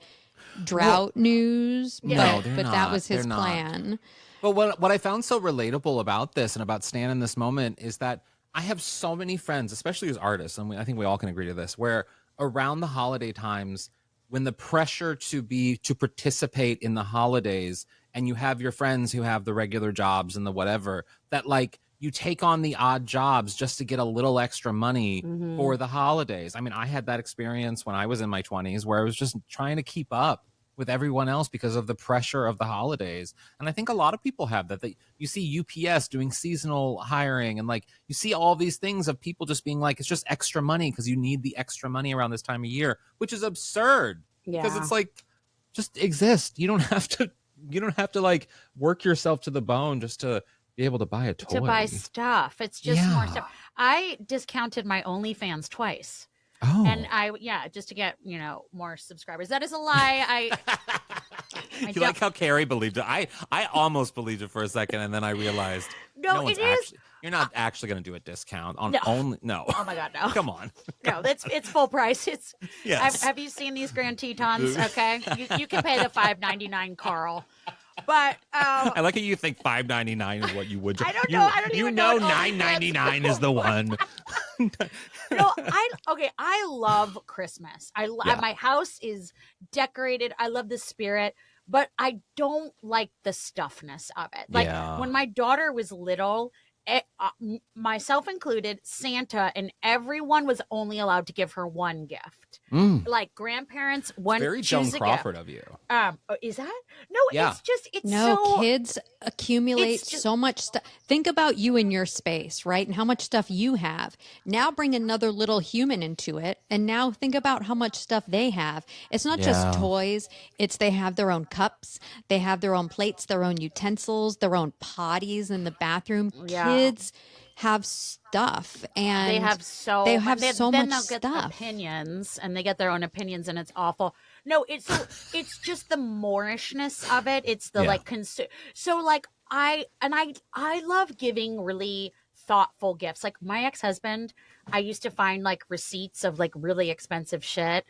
drought news, but that was his plan. But what I found so relatable about this and about Stan in this moment is that I have so many friends, especially as artists, and I think we all can agree to this, where around the holiday times, when the pressure to participate in the holidays, and you have your friends who have the regular jobs and the whatever, that you take on the odd jobs just to get a little extra money for the holidays. I mean, I had that experience when I was in my 20s where I was just trying to keep up with everyone else because of the pressure of the holidays. And I think a lot of people have that. You see UPS doing seasonal hiring, and you see all these things of people just being like, it's just extra money because you need the extra money around this time of year, which is absurd. Because it's just exist. You don't have to work yourself to the bone just to be able to buy a toy. To buy stuff. It's just more stuff. I discounted my OnlyFans twice. Oh. And just to get, more subscribers. That is a lie. You like how Kerri believed it? I almost believed it for a second, and then I realized you're not actually going to do a discount on only. No. Oh my God, no. Come on. No, it's full price. Yes. Have you seen these Grand Tetons? Okay, you can pay the $5.99, Carl. But I like how you think $5.99 is what you would. I don't know. I don't even know. $9.99 is the one. No, I love Christmas. My house is decorated. I love the spirit, but I don't like the stuffness of it. Like when my daughter was little, myself included, Santa and everyone was only allowed to give her one gift. Like grandparents, one. Very Joan Crawford of you. Is that? No, kids accumulate so much stuff. Think about you and your space, right? And how much stuff you have. Now bring another little human into it. And now think about how much stuff they have. It's not just toys. They have their own cups. They have their own plates, their own utensils, their own potties in the bathroom. Kids have stuff, and they have so much they'll get stuff. Opinions, and they get their own opinions, and it's awful. No, it's just the Moorishness of it. It's the I love giving really thoughtful gifts. Like my ex-husband, I used to find like receipts of like really expensive shit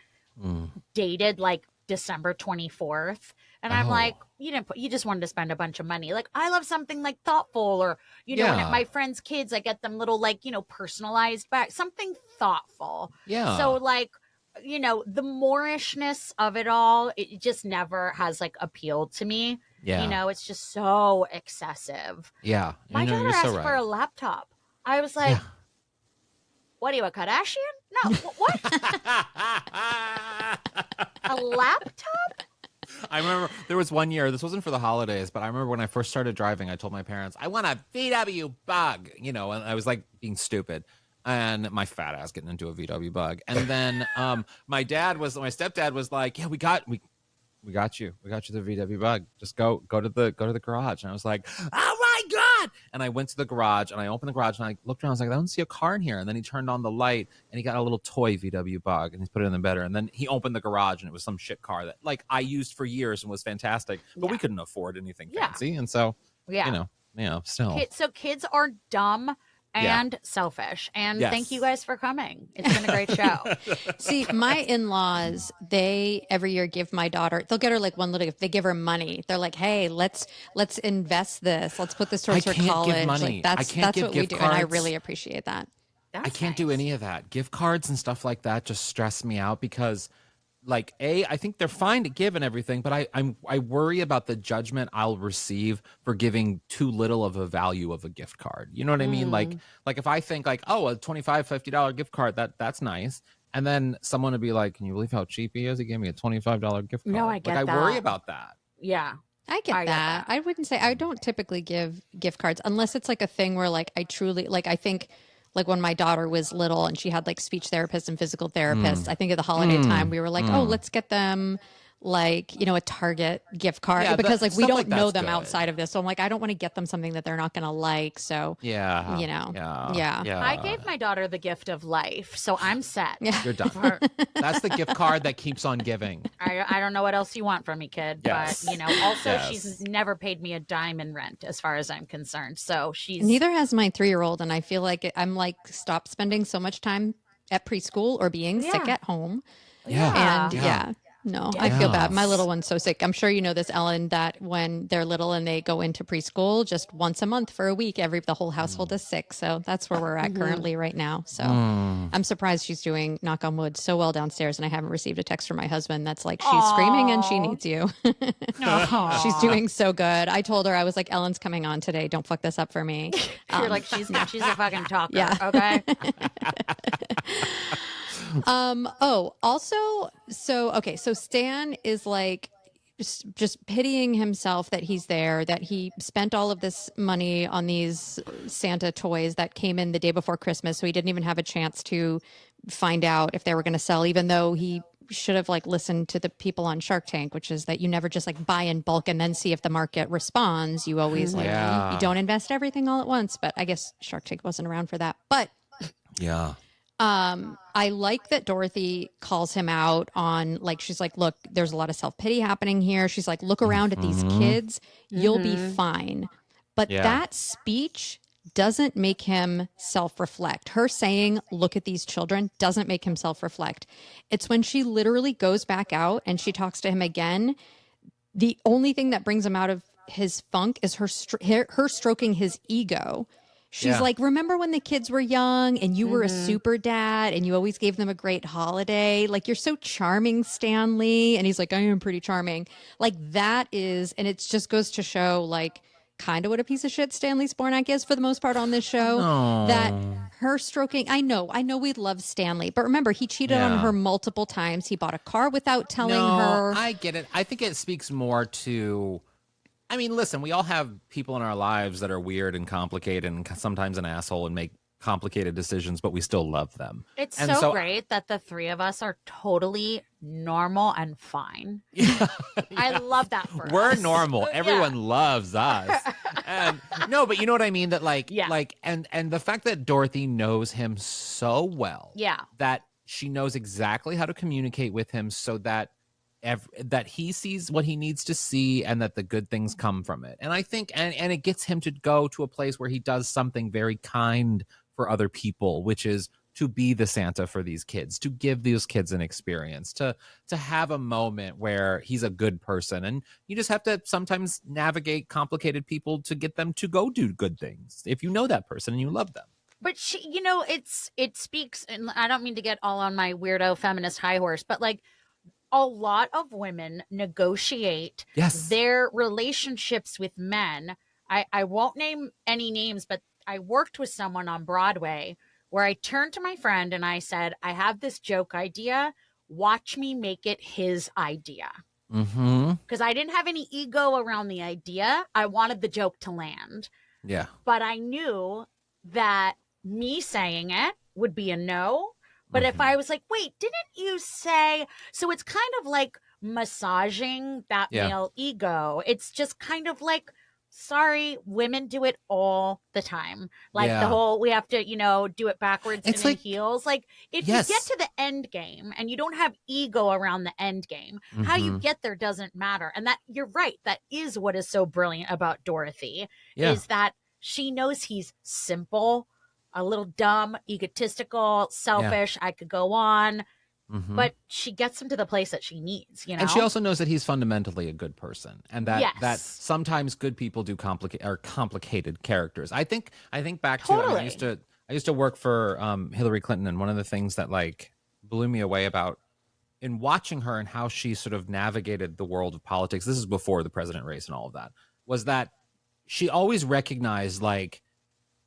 dated like December 24th. And I'm like, you just wanted to spend a bunch of money. Like, I love something like thoughtful, or, and my friends' kids, I get them little, like, personalized bags, something thoughtful. Yeah. So, like, the Moorishness of it all, it just never has, like, appealed to me. Yeah. It's just so excessive. Yeah. My daughter asked for a laptop. I was like, what are you, a Kardashian? No, what? A laptop? I remember there was one year, this wasn't for the holidays, but I remember when I first started driving, I told my parents, I want a VW Bug, and I was like being stupid, and my fat ass getting into a VW Bug. And then my stepdad was like, yeah, we got you the VW Bug. Just go to the garage. And I was like, oh my God. And I went to the garage and I opened the garage and I looked around. I was like, I don't see a car in here. And then he turned on the light and he got a little toy VW Bug and he put it in the bed. And then he opened the garage and it was some shit car that like I used for years and was fantastic, but we couldn't afford anything fancy. And so, still. So kids are dumb and selfish. And thank you guys for coming. It's been a great show. See, my in-laws, they every year give my daughter, they'll get her like one little gift. They give her money. They're like, hey, let's invest this. Let's put this towards her college. Give money. Like that's what we do. Cards. And I really appreciate that. I can't do any of that. Gift cards and stuff like that just stress me out because like I think they're fine to give and everything, but I worry about the judgment I'll receive for giving too little of a value of a gift card. You know what I mean? Like if I think like, oh, a $25, $50 gift card, that's nice. And then someone would be like, can you believe how cheap he is? He gave me a $25 gift card. No, I get that. I worry about that. Yeah. I get that. I wouldn't say, I don't typically give gift cards unless it's like a thing where like I truly, like I think like when my daughter was little and she had like speech therapists and physical therapists, I think at the holiday time we were like, oh, let's get them like, a Target gift card because like we don't know them outside of this. So I'm like, I don't want to get them something that they're not going to like. So, I gave my daughter the gift of life. So I'm set. You're done. That's the gift card that keeps on giving. I don't know what else you want from me, kid. Yes. But, also she's never paid me a dime in rent as far as I'm concerned. So neither has my 3-year-old. And I feel like I'm like, stop spending so much time at preschool or being sick at home. No, I feel bad. My little one's so sick. I'm sure you know this, Ellyn, that when they're little and they go into preschool, just once a month for a week, the whole household is sick. So that's where we're at currently right now. So I'm surprised she's doing, knock on wood, so well downstairs. And I haven't received a text from my husband that's like, she's screaming and she needs you. She's doing so good. I told her, I was like, Ellen's coming on today. Don't fuck this up for me. You're like, she's a fucking talker. Yeah. Okay. So Stan is like just pitying himself that he's there, that he spent all of this money on these Santa toys that came in the day before Christmas. So he didn't even have a chance to find out if they were going to sell, even though he should have like listened to the people on Shark Tank, which is that you never just like buy in bulk and then see if the market responds. You always you don't invest everything all at once. But I guess Shark Tank wasn't around for that. But I like that Dorothy calls him out on like, she's like, look, there's a lot of self-pity happening here. She's like, look around at these kids, you'll be fine. But that speech doesn't make him self-reflect. Her saying, look at these children, doesn't make him self-reflect. It's when she literally goes back out and she talks to him again. The only thing that brings him out of his funk is her stroking his ego. She's like, remember when the kids were young and you were a super dad and you always gave them a great holiday? Like, you're so charming, Stanley. And he's like, I am pretty charming. Like, that is, and it just goes to show, like, kind of what a piece of shit Stanley Spornak is for the most part on this show. That her stroking, I know we love Stanley, but remember, he cheated on her multiple times. He bought a car without telling her. I get it. I think it speaks more to, I mean, listen, we all have people in our lives that are weird and complicated and sometimes an asshole and make complicated decisions, but we still love them. It's so great that the three of us are totally normal and fine. I love that for us. We're normal. Everyone loves us. And no, but you know what I mean? That and the fact that Dorothy knows him so well. Yeah. That she knows exactly how to communicate with him so that that he sees what he needs to see and that the good things come from it. And I think, and it gets him to go to a place where he does something very kind for other people, which is to be the Santa for these kids, to give these kids an experience, to have a moment where he's a good person. And you just have to sometimes navigate complicated people to get them to go do good things if you know that person and you love them. But she, it speaks, and I don't mean to get all on my weirdo feminist high horse, but like, a lot of women negotiate their relationships with men. I won't name any names, but I worked with someone on Broadway where I turned to my friend and I said, I have this joke idea. Watch me make it his idea. Because I didn't have any ego around the idea. I wanted the joke to land. Yeah. But I knew that me saying it would be a no. But if I was like, wait, didn't you say? So it's kind of like massaging that male ego. It's just kind of like, sorry, women do it all the time. Like the whole, we have to, do it backwards and in heels. Like if you get to the end game and you don't have ego around the end game, how you get there doesn't matter. And that, you're right. That is what is so brilliant about Dorothy is that she knows he's simple, a little dumb, egotistical, selfish. I could go on, but she gets him to the place that she needs, And she also knows that he's fundamentally a good person, and that sometimes good people do complicated characters. I think back to I used to work for Hillary Clinton, and one of the things that like blew me away about in watching her and how she sort of navigated the world of politics. This is before the president race and all of that. Was that she always recognized like,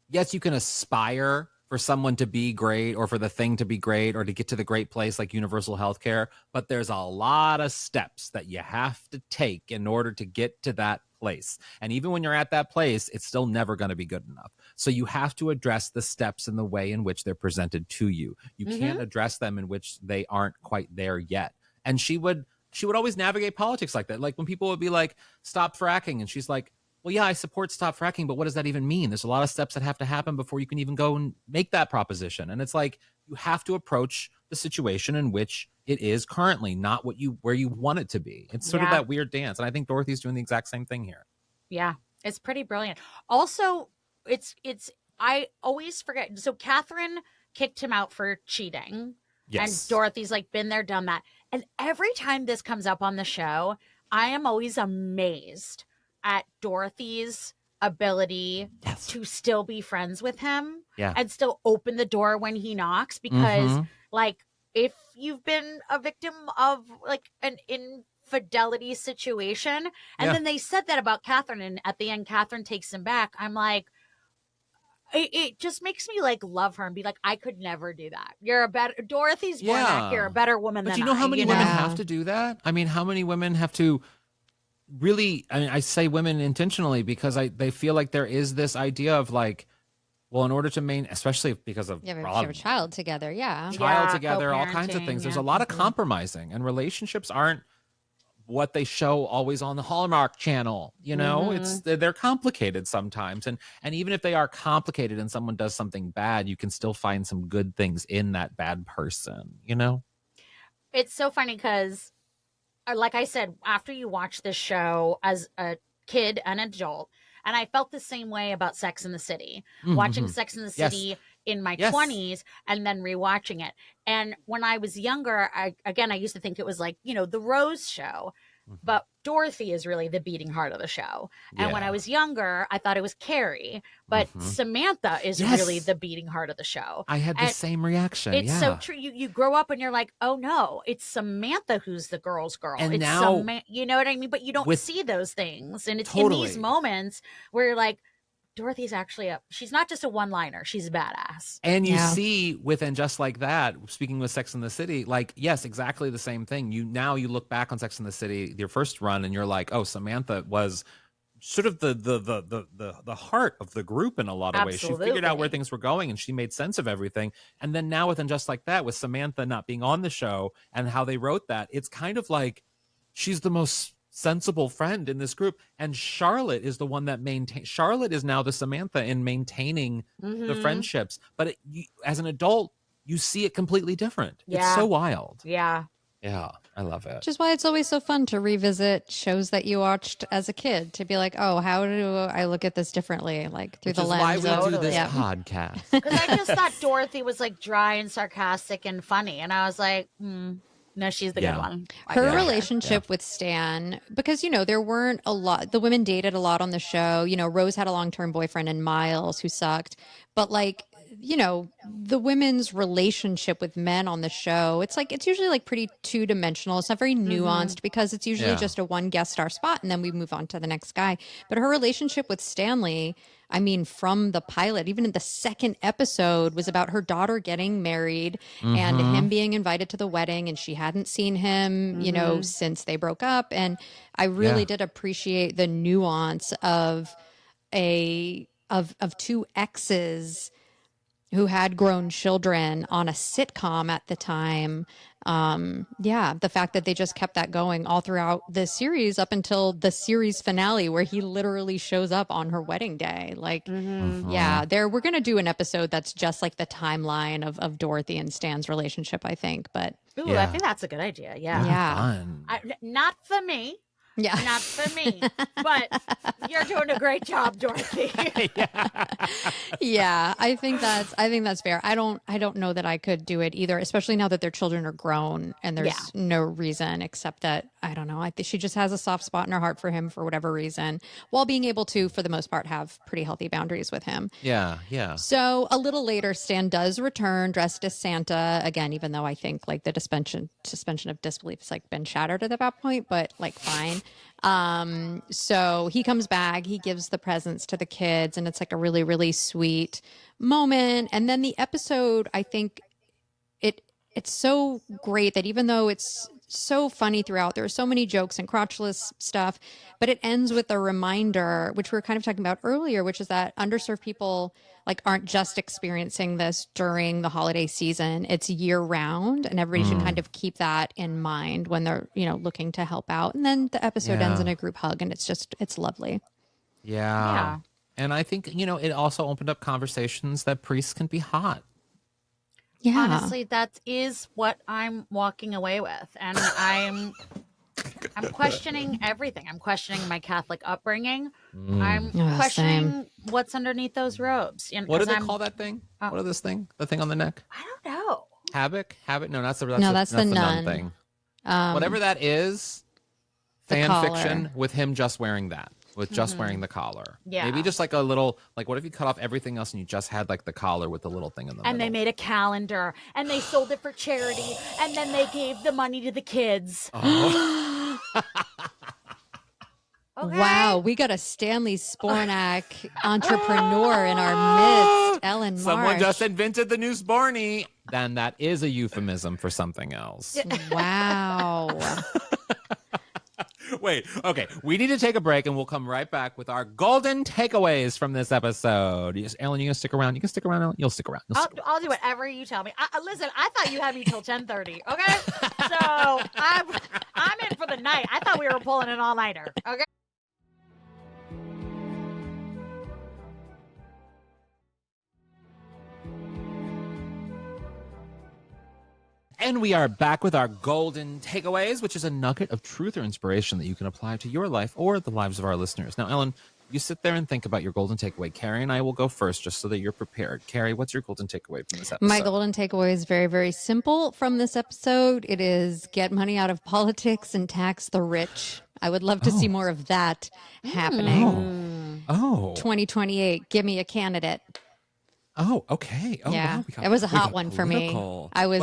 yes, you can aspire for someone to be great or for the thing to be great or to get to the great place like universal health care, but there's a lot of steps that you have to take in order to get to that place. And even when you're at that place, it's still never going to be good enough. So you have to address the steps in the way in which they're presented to you. You can't address them in which they aren't quite there yet. And she would always navigate politics like that. Like when people would be like, stop fracking. And she's like, well, yeah, I support stop fracking, but what does that even mean? There's a lot of steps that have to happen before you can even go and make that proposition. And it's like, you have to approach the situation in which it is currently, not where you want it to be. It's sort of that weird dance. And I think Dorothy's doing the exact same thing here. Yeah, it's pretty brilliant. Also, I always forget. So Catherine kicked him out for cheating. Yes. And Dorothy's like, been there, done that. And every time this comes up on the show, I am always amazed at Dorothy's ability to still be friends with him and still open the door when he knocks, because like if you've been a victim of like an infidelity situation and then they said that about Catherine and at the end Catherine takes him back, I'm like, it just makes me like love her and be like, I could never do that. You're a better Dorothy's Spornak, you're a better woman than I. But you know how many women have to do that? I mean, how many women have to really, I mean, I say women intentionally because they feel like there is this idea of like, well, in order to especially because of you have a child together, together, all kinds of things. There's a lot of compromising, and relationships aren't what they show always on the Hallmark Channel. They're complicated sometimes, and even if they are complicated and someone does something bad, you can still find some good things in that bad person. It's so funny because, like I said, after you watch this show as a kid and adult, and I felt the same way about Sex and the City, watching Sex and the City in my 20s and then rewatching it. And when I was younger, I used to think it was like, the Rose show. but Dorothy is really the beating heart of the show. And when I was younger, I thought it was Kerri, but Samantha is really the beating heart of the show. I had the same reaction. It's so true. You grow up and you're like, oh no, it's Samantha who's the girl's girl. And it's now, you know what I mean? But you don't see those things. And it's in these moments where you're like, Dorothy's actually she's not just a one-liner, she's a badass. And you see within Just Like That, speaking with Sex and the City, like, yes, exactly the same thing. You look back on Sex and the City, your first run, and you're like, oh, Samantha was sort of the heart of the group in a lot of ways. She figured out where things were going and she made sense of everything. And then now within Just Like That, with Samantha not being on the show and how they wrote that, it's kind of like she's the most sensible friend in this group, and Charlotte is the one that Charlotte is now the Samantha in maintaining the friendships, but as an adult you see it completely different. It's so wild. Yeah, I love it. Which is why it's always so fun to revisit shows that you watched as a kid, to be like, oh, how do I look at this differently, like through the lens why we of do this podcast. Because I just thought Dorothy was like dry and sarcastic and funny, and I was like, no, she's the good one. Her relationship with Stan, because, there weren't a lot. The women dated a lot on the show. Rose had a long-term boyfriend in Miles who sucked. But the women's relationship with men on the show, it's usually like pretty two-dimensional. It's not very nuanced because it's usually just a one guest star spot and then we move on to the next guy. But her relationship with Stanley, I mean, from the pilot, even in the second episode, was about her daughter getting married and him being invited to the wedding, and she hadn't seen him, since they broke up. And I really did appreciate the nuance of two exes who had grown children on a sitcom at the time. The fact that they just kept that going all throughout the series up until the series finale, where he literally shows up on her wedding day. Like, we're going to do an episode that's just like the timeline of Dorothy and Stan's relationship, I think. But I think that's a good idea. Yeah. Not for me. Yeah. Not for me, but you're doing a great job, Dorothy. I think that's fair. I don't know that I could do it either, especially now that their children are grown and there's no reason except that, I don't know, I think she just has a soft spot in her heart for him for whatever reason, while being able to, for the most part, have pretty healthy boundaries with him. Yeah. So a little later, Stan does return dressed as Santa again, even though I think like the suspension of disbelief has like been shattered at that point, but like fine. So he comes back, he gives the presents to the kids, and it's like a really, really sweet moment. And then the episode, I think it's so great that even though it's so funny throughout, there are so many jokes and crotchless stuff, but it ends with a reminder, which we were kind of talking about earlier, which is that underserved people like aren't just experiencing this during the holiday season. It's year round, and everybody should kind of keep that in mind when they're, looking to help out. And then the episode ends in a group hug, and it's lovely. Yeah. And I think, it also opened up conversations that priests can be hot. Yeah. Honestly, that is what I'm walking away with. And I'm questioning everything. I'm questioning my Catholic upbringing. I'm questioning what's underneath those robes. What do they call that thing? What is this thing? The thing on the neck? I don't know. Habit? No, that's the nun thing. Whatever that is, fan fiction with him just wearing that. With just wearing the collar. Yeah. Maybe just like a little, like, what if you cut off everything else and you just had like the collar with the little thing in the middle? And they made a calendar and they sold it for charity and then they gave the money to the kids. Oh. Okay. Wow, we got a Stanley Spornak entrepreneur in our midst, Ellyn Marsh. Someone just invented the new Sporny. Then that is a euphemism for something else. Wow. Wait, okay. We need to take a break, and we'll come right back with our golden takeaways from this episode. Ellyn, you gonna stick around? You can stick around, Ellyn. You'll stick around. I'll do whatever you tell me. Listen, I thought you had me till 10:30. Okay, so I'm in for the night. I thought we were pulling an all-nighter. Okay. And we are back with our golden takeaways, which is a nugget of truth or inspiration that you can apply to your life or the lives of our listeners. Now, Ellyn, you sit there and think about your golden takeaway. Kerri and I will go first just so that you're prepared. Kerri, what's your golden takeaway from this episode? My golden takeaway is very, very simple from this episode. It is get money out of politics and tax the rich. I would love to see more of that happening. Oh. 2028, give me a candidate. Oh, okay. Oh, Yeah, wow. it was a hot one for me. I was,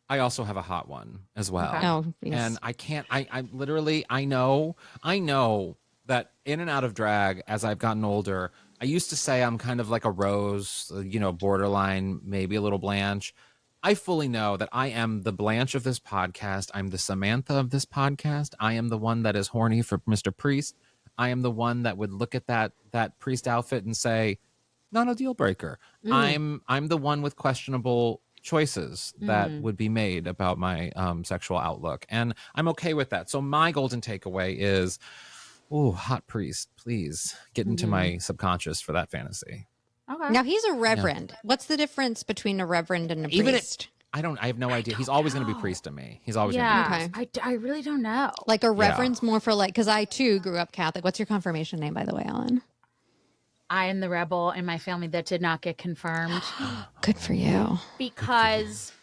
I also have a hot one as well. Okay. Oh, yes. And I literally, I know that in and out of drag, as I've gotten older, I used to say I'm kind of like a Rose, borderline, maybe a little Blanche. I fully know that I am the Blanche of this podcast. I'm the Samantha of this podcast. I am the one that is horny for Mr. Priest. I am the one that would look at that priest outfit and say, not a deal breaker. I'm the one with questionable choices that would be made about my sexual outlook. And I'm okay with that. So my golden takeaway is, hot priest, please get into my subconscious for that fantasy. Okay. Now he's a reverend. Yeah. What's the difference between a reverend and a priest? I have no idea. He's always going to be priest to me. He's always yeah. going to be priest. I really don't know. Like a reverend's more for because I too grew up Catholic. What's your confirmation name, by the way, Ellyn? I am the rebel in my family that did not get confirmed. Good for you. Because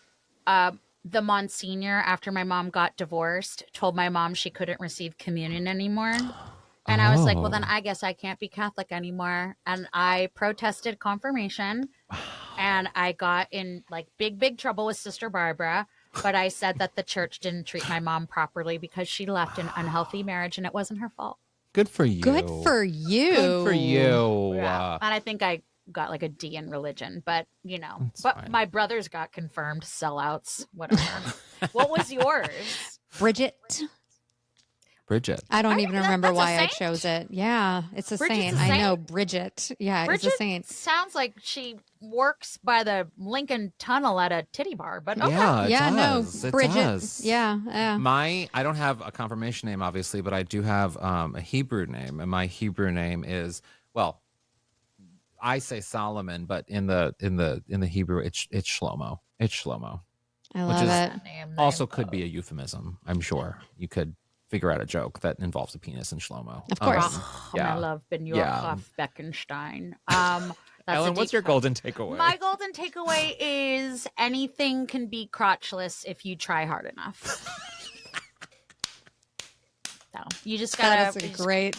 the Monsignor, after my mom got divorced, told my mom she couldn't receive communion anymore. And I was like, well, then I guess I can't be Catholic anymore. And I protested confirmation. And I got in big trouble with Sister Barbara. But I said that the church didn't treat my mom properly because she left an unhealthy marriage and it wasn't her fault. Good for you. Good for you. Good for you. Yeah. And I think I got a D in religion, but fine. My brothers got confirmed, sellouts, whatever. What was yours? Bridget. I don't even remember why I chose it. Yeah, it's a saint. I know, Bridget. Yeah, Bridget it's a saint. Sounds like she works by the Lincoln Tunnel at a titty bar, but okay. Yeah, it does. No, Bridget. Does. Yeah. I don't have a confirmation name, obviously, but I do have a Hebrew name, and my Hebrew name is, I say Solomon, but in the Hebrew, it's Shlomo. It's Shlomo. I love it. Also could be a euphemism. I'm sure you could figure out a joke that involves a penis and Shlomo. Of course. I love Ben Yorhoff Beckenstein. Ellyn, what's your golden takeaway? My golden takeaway is anything can be crotchless if you try hard enough. So you just gotta. That is a great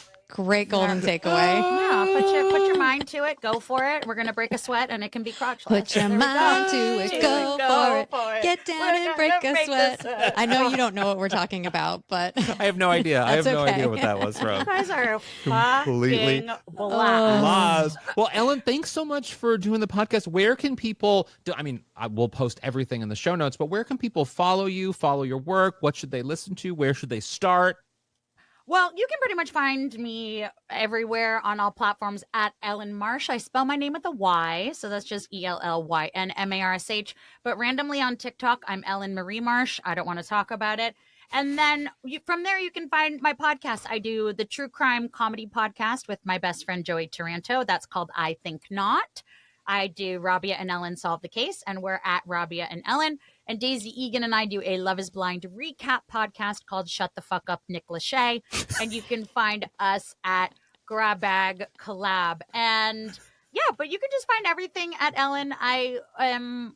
golden takeaway. Yeah, put your mind to it. Go for it. We're gonna break a sweat, and it can be crotchless. Put your mind to it. Go for it. Get down and break a sweat. I know you don't know what we're talking about, but I have no idea. I have no idea what that was from. You guys are completely blast. Well, Ellyn, thanks so much for doing the podcast. Where can people I will post everything in the show notes, but where can people follow you, follow your work? What should they listen to? Where should they start? Well, you can pretty much find me everywhere on all platforms at Ellyn Marsh. I spell my name with a Y, so that's just ELLYNMARSH. But randomly on TikTok, I'm Ellyn Marie Marsh. I don't want to talk about it. And then from there, you can find my podcast. I do the true crime comedy podcast with my best friend, Joey Taranto. That's called I Think Not. I do Rabia and Ellyn Solve the Case, and we're at Rabia and Ellyn. And Daisy Egan and I do a Love is Blind recap podcast called Shut the Fuck Up, Nick Lachey. And you can find us at Grab Bag Collab. And but you can just find everything at Ellyn. I am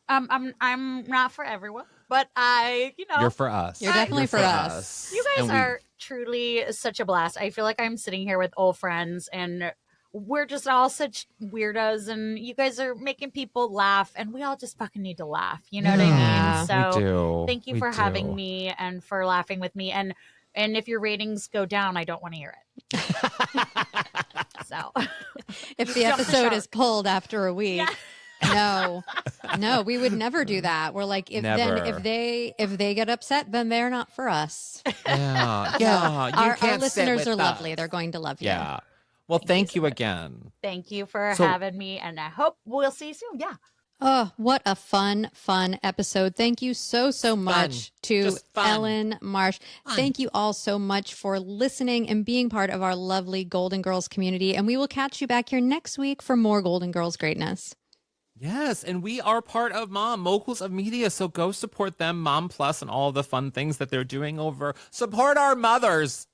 I'm not for everyone, but You're for us. You're definitely for us. You guys are truly such a blast. I feel like I'm sitting here with old friends and we're just all such weirdos, and you guys are making people laugh, and we all just fucking need to laugh. You know what I mean? So thank you for having me and for laughing with me. And if your ratings go down, I don't want to hear it. So if the episode is pulled after a week. Yeah. No, we would never do that. We're like, if they get upset, then they're not for us. Yeah. Our listeners are lovely. They're going to love you. Yeah. Well, thank you again. Thank you for having me, and I hope we'll see you soon. Yeah. Oh, what a fun episode. Thank you so much to Ellyn Marsh. Thank you all so much for listening and being part of our lovely Golden Girls community. And we will catch you back here next week for more Golden Girls greatness. Yes, and we are part of Moguls of Media, so go support them, Mom Plus, and all the fun things that they're doing over. Support our mothers.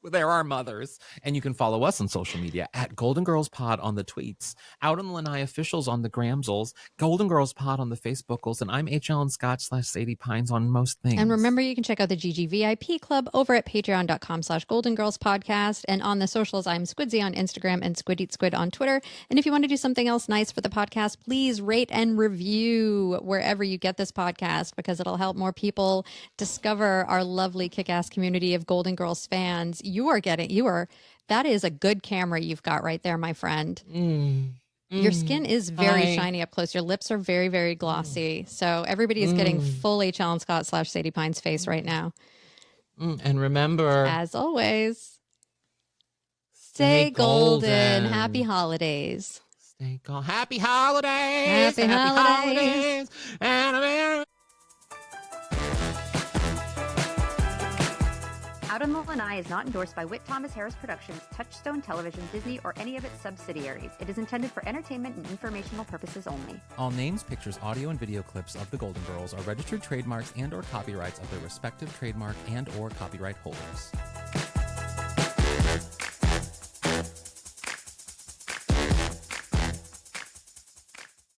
They're our mothers. And you can follow us on social media at Golden Girls Pod on the tweets, out on the Lanai officials on the Gramsels, Golden Girls Pod on the Facebookals, and I'm HAlanScott / Sadie Pines on most things. And remember, you can check out the GG VIP Club over at patreon.com/Golden Girls Podcast. And on the socials, I'm Squidzy on Instagram and Squid Eat Squid on Twitter. And if you want to do something else nice for the podcast, please rate and review wherever you get this podcast, because it'll help more people discover our lovely kick-ass community of Golden Girls fans. That is a good camera you've got right there, my friend. Your skin is very shiny up close. Your lips are very, very glossy. So everybody is getting full HAlanScott / Sadie Pine's face right now. And remember, as always, stay golden. Happy holidays. Stay golden. Happy holidays. Happy holidays. And Out on the Lanai is not endorsed by Whit Thomas Harris Productions, Touchstone Television, Disney, or any of its subsidiaries. It is intended for entertainment and informational purposes only. All names, pictures, audio, and video clips of the Golden Girls are registered trademarks and/or copyrights of their respective trademark and/or copyright holders.